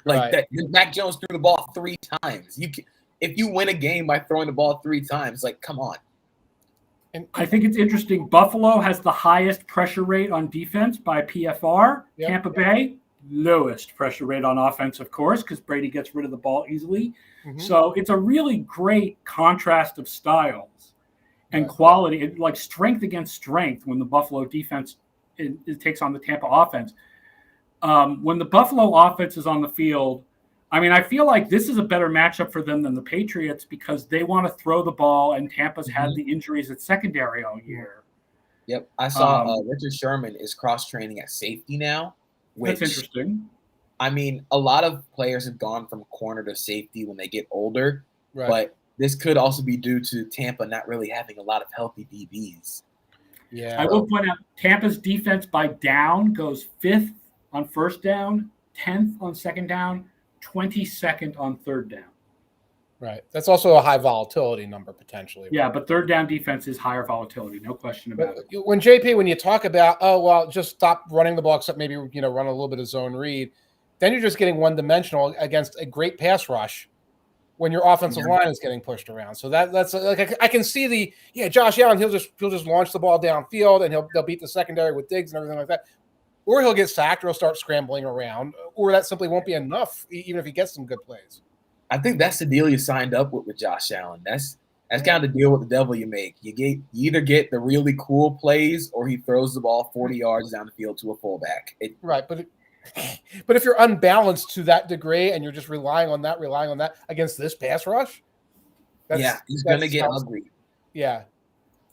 Mac Jones threw the ball 3 times. If you win a game by throwing the ball 3 times, come on. And I think it's interesting. Buffalo has the highest pressure rate on defense by PFR. Yep. Tampa Bay, lowest pressure rate on offense, of course, because Brady gets rid of the ball easily. Mm-hmm. So it's a really great contrast of styles and quality, strength against strength when the Buffalo defense it takes on the Tampa offense. When the Buffalo offense is on the field, I mean, I feel like this is a better matchup for them than the Patriots because they want to throw the ball, and Tampa's had the injuries at secondary all year. Yep. I saw Richard Sherman is cross-training at safety now. That's interesting. I mean, a lot of players have gone from corner to safety when they get older, but this could also be due to Tampa not really having a lot of healthy DBs. Yeah. I will point out Tampa's defense by down goes 5th on first down, 10th on second down, 22nd on third down. Right. That's also a high volatility number potentially. Yeah, but third down defense is higher volatility, no question about it. When you talk about, just stop running the ball, except maybe, run a little bit of zone read, then you're just getting one-dimensional against a great pass rush when your offensive line is getting pushed around. So that's like I can see Josh Allen, he'll just launch the ball downfield and they'll beat the secondary with Diggs and everything like that. Or he'll get sacked or he'll start scrambling around, or that simply won't be enough even if he gets some good plays. I think that's the deal you signed up with Josh Allen. That's kind of the deal with the devil you make. You either get the really cool plays or he throws the ball 40 yards down the field to a fullback. Right, but if you're unbalanced to that degree and you're just relying on that against this pass rush, he's going to get ugly. Yeah.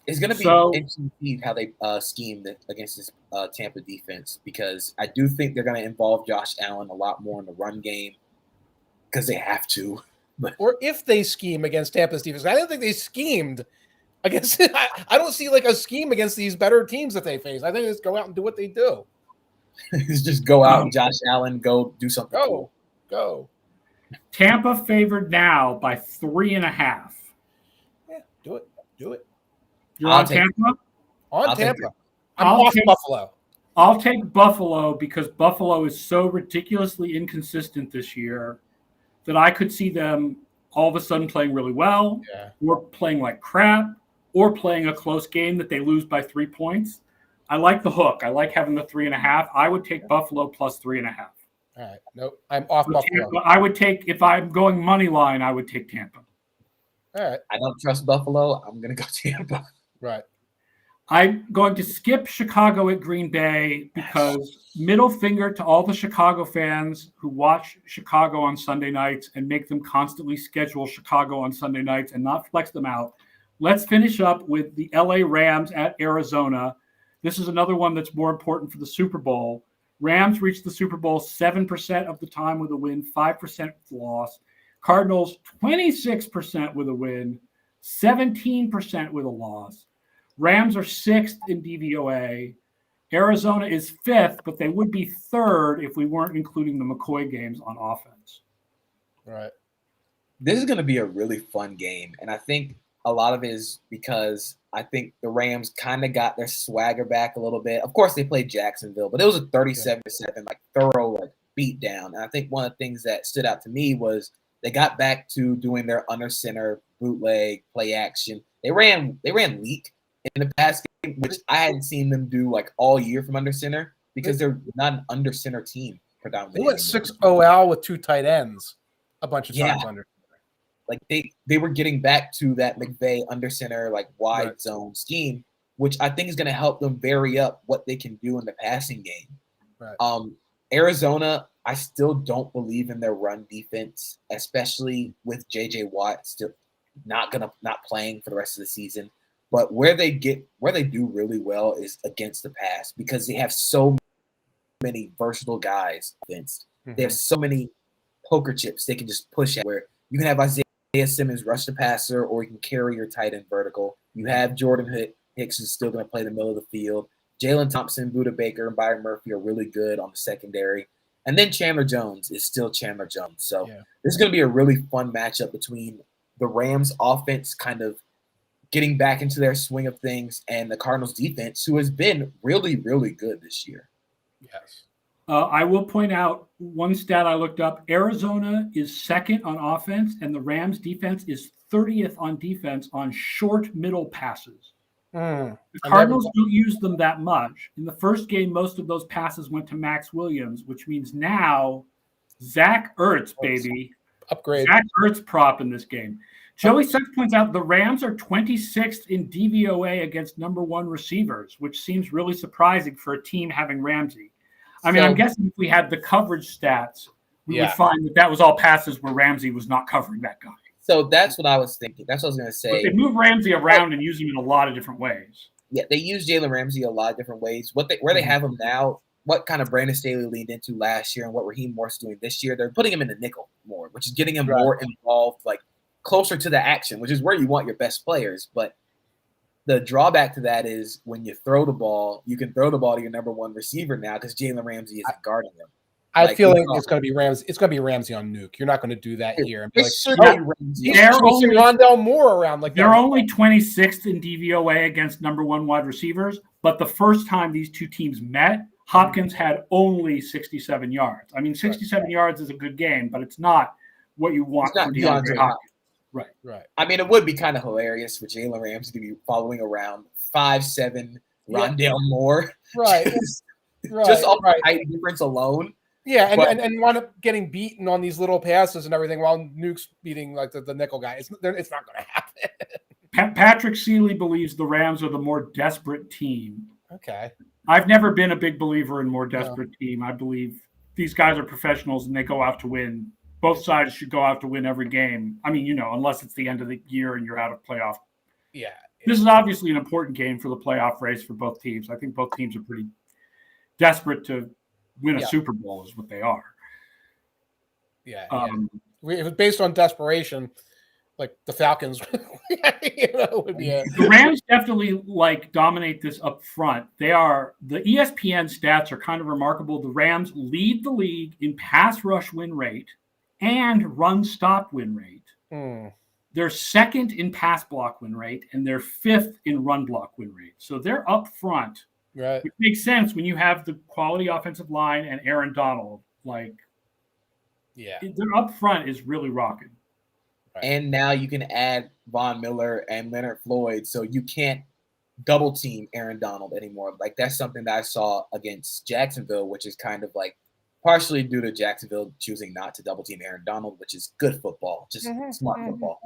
It's going to be interesting to see how they scheme against this Tampa defense, because I do think they're going to involve Josh Allen a lot more in the run game because they have to. Or if they scheme against Tampa's defense. I don't think they schemed against it. I don't see like a scheme against these better teams that they face. I think they just go out and do what they do. Just go out and Josh Allen, go do something. Go. Tampa favored now by 3.5. Yeah, do it. You're on Tampa? On Tampa. I'm off Buffalo. I'll take Buffalo because Buffalo is so ridiculously inconsistent this year that I could see them all of a sudden playing really well, or playing like crap, or playing a close game that they lose by 3 points. I like the hook. I like having the 3.5. I would take Buffalo plus 3.5. All right. Nope. I'm off Buffalo. Tampa, I would take, if I'm going money line, I would take Tampa. All right. I don't trust Buffalo. I'm going to go Tampa. Right. I'm going to skip Chicago at Green Bay because middle finger to all the Chicago fans who watch Chicago on Sunday nights and make them constantly schedule Chicago on Sunday nights and not flex them out. Let's finish up with the LA Rams at Arizona. This is another one that's more important for the Super Bowl. Rams reached the Super Bowl 7% of the time with a win, 5% loss. Cardinals, 26% with a win, 17% with a loss. Rams are 6th in DVOA. Arizona is 5th, but they would be 3rd if we weren't including the McCoy games on offense. Right. This is going to be a really fun game, and I think a lot of it is because I think the Rams kind of got their swagger back a little bit. Of course, they played Jacksonville, but it was a 37-7, thorough beat down. And I think one of the things that stood out to me was they got back to doing their under center bootleg play action. They ran leak in the past game, which I hadn't seen them do all year from under center, because they're not an under center team predominantly. They went 6-0 out with 2 tight ends a bunch of times under. They were getting back to that McVay under center wide zone scheme, which I think is going to help them vary up what they can do in the passing game. Right. Arizona, I still don't believe in their run defense, especially with J.J. Watt still not playing for the rest of the season. But where they do really well is against the pass, because they have so many versatile guys against. Mm-hmm. They have so many poker chips they can just push at, where you can have Isaiah Simmons rush the passer, or you can carry your tight end vertical. You have Jordan Hicks is still going to play the middle of the field. Jalen Thompson, Budda Baker, and Byron Murphy are really good on the secondary. And then Chandler Jones is still Chandler Jones. So this is going to be a really fun matchup between the Rams offense kind of getting back into their swing of things and the Cardinals defense, who has been really, really good this year. Yes. I will point out one stat I looked up. Arizona is 2nd on offense, and the Rams defense is 30th on defense on short middle passes. The Cardinals don't use them that much. In the first game, most of those passes went to Max Williams, which means now Zach Ertz, baby. Upgrade. Zach Ertz prop in this game. Joey Seth points out the Rams are 26th in DVOA against number 1 receivers, which seems really surprising for a team having Ramsey. I mean, I'm guessing if we had the coverage stats, we would find that was all passes where Ramsey was not covering that guy. So that's what I was thinking. That's what I was going to say. But they move Ramsey around and use him in a lot of different ways. Yeah, they use Jalen Ramsey a lot of different ways. Where they have him now, what kind of Brandon Staley leaned into last year and what Raheem Morris doing this year, they're putting him in the nickel more, which is getting him more involved, closer to the action, which is where you want your best players. But the drawback to that is when you throw the ball, you can throw the ball to your number one receiver now because Jalen Ramsey isn't guarding him. I feel like it's going to be Ramsey. It's going to be Ramsey on Nuke. You're not going to do that here. And be like, Ramsey. Rondell Moore around like they're only 26th in DVOA against number one wide receivers, but the first time these two teams met, Hopkins had only 67 yards. I mean, 67 yards is a good game, but it's not what you want from DeAndre Hopkins. Right. I mean, it would be kind of hilarious for Jalen Ramsey to be following around 5'7" Rondell Moore. Right. Just off the height difference alone. Yeah, and wind up getting beaten on these little passes and everything while Nuke's beating like the nickel guy. It's not going to happen. Patrick Seeley believes the Rams are the more desperate team. Okay. I've never been a big believer in more desperate team. I believe these guys are professionals and they go out to win. Both sides should go out to win every game. I mean, unless it's the end of the year and you're out of playoff. Yeah. This is obviously an important game for the playoff race for both teams. I think both teams are pretty desperate to win a Super Bowl is what they are. Yeah. It was based on desperation, like the Falcons. Would be the Rams definitely dominate this up front. The ESPN stats are kind of remarkable. The Rams lead the league in pass rush win rate and run stop win rate. They're second in pass block win rate, and they're fifth in run block win rate. So they're up front. Right. Which makes sense when you have the quality offensive line and Aaron Donald. Their up front is really rocking. Right. And now you can add Von Miller and Leonard Floyd, so you can't double team Aaron Donald anymore. Like that's something that I saw against Jacksonville, which is kind of like partially due to Jacksonville choosing not to double team Aaron Donald, which is good football, just smart football.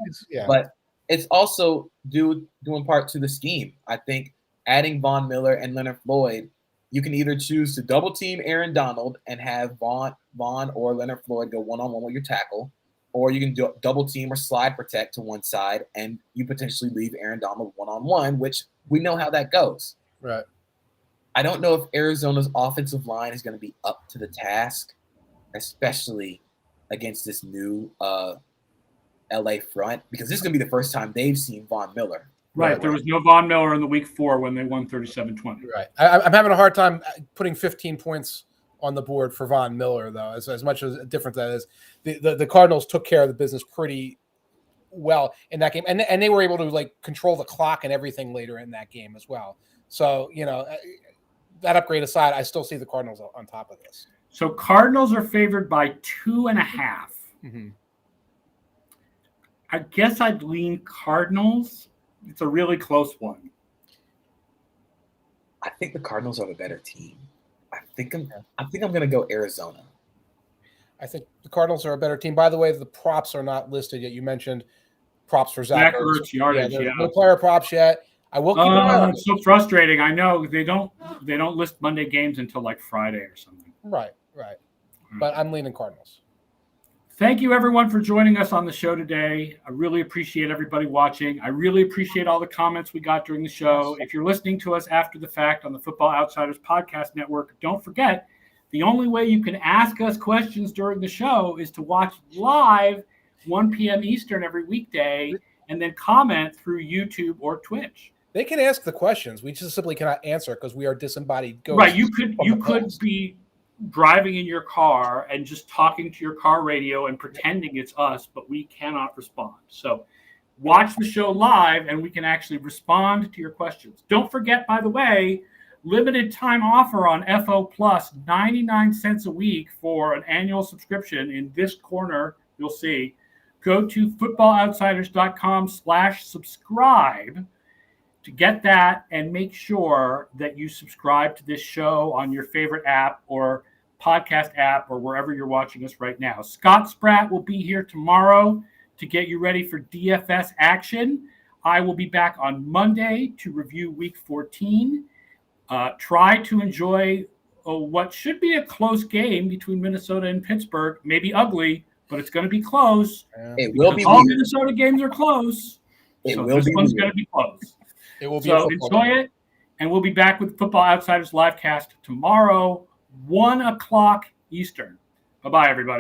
But it's also due in part to the scheme. I think adding Von Miller and Leonard Floyd, you can either choose to double team Aaron Donald and have Von or Leonard Floyd go one-on-one with your tackle, or you can do double team or slide protect to one side, and you potentially leave Aaron Donald one-on-one, which we know how that goes. Right. I don't know if Arizona's offensive line is going to be up to the task, especially against this new LA front, because this is going to be the first time they've seen Von Miller. Right. There was no Von Miller in the week 4 when they won 37-20. Right. I'm having a hard time putting 15 points on the board for Von Miller, though, as much as different that is. The Cardinals took care of the business pretty well in that game, and they were able to control the clock and everything later in that game as well. So that upgrade aside, I still see the Cardinals on top of this. So Cardinals are favored by 2.5. Mm-hmm. I guess I'd lean Cardinals. It's a really close one. I think the Cardinals are the better team. I think I'm going to go Arizona. I think the Cardinals are a better team. By the way, the props are not listed yet. You mentioned props for Zach Ertz. Yardage, no player props yet. I will keep an eye on it. It's so frustrating. I know they don't list Monday games until Friday or something. Right. But I'm leaning Cardinals. Thank you, everyone, for joining us on the show today. I really appreciate everybody watching. I really appreciate all the comments we got during the show. If you're listening to us after the fact on the Football Outsiders Podcast Network, don't forget, the only way you can ask us questions during the show is to watch live 1 p.m. Eastern every weekday and then comment through YouTube or Twitch. They can ask the questions. We just simply cannot answer because we are disembodied ghosts. Right. You could be driving in your car and just talking to your car radio and pretending it's us, but we cannot respond. So watch the show live and we can actually respond to your questions. Don't forget, by the way, limited time offer on FO Plus, 99 cents a week for an annual subscription. In this corner, you'll see. Go to footballoutsiders.com/subscribe to get that, and make sure that you subscribe to this show on your favorite app or podcast app or wherever you're watching us right now. Scott Spratt will be here tomorrow to get you ready for DFS action. I will be back on Monday to review Week 14. Try to enjoy what should be a close game between Minnesota and Pittsburgh. Maybe ugly, but it's going to be close. It will be. All Minnesota games are close. This one's going to be close. It will be. So enjoy it, and we'll be back with Football Outsiders livecast tomorrow, 1:00 Eastern. Bye-bye, everybody.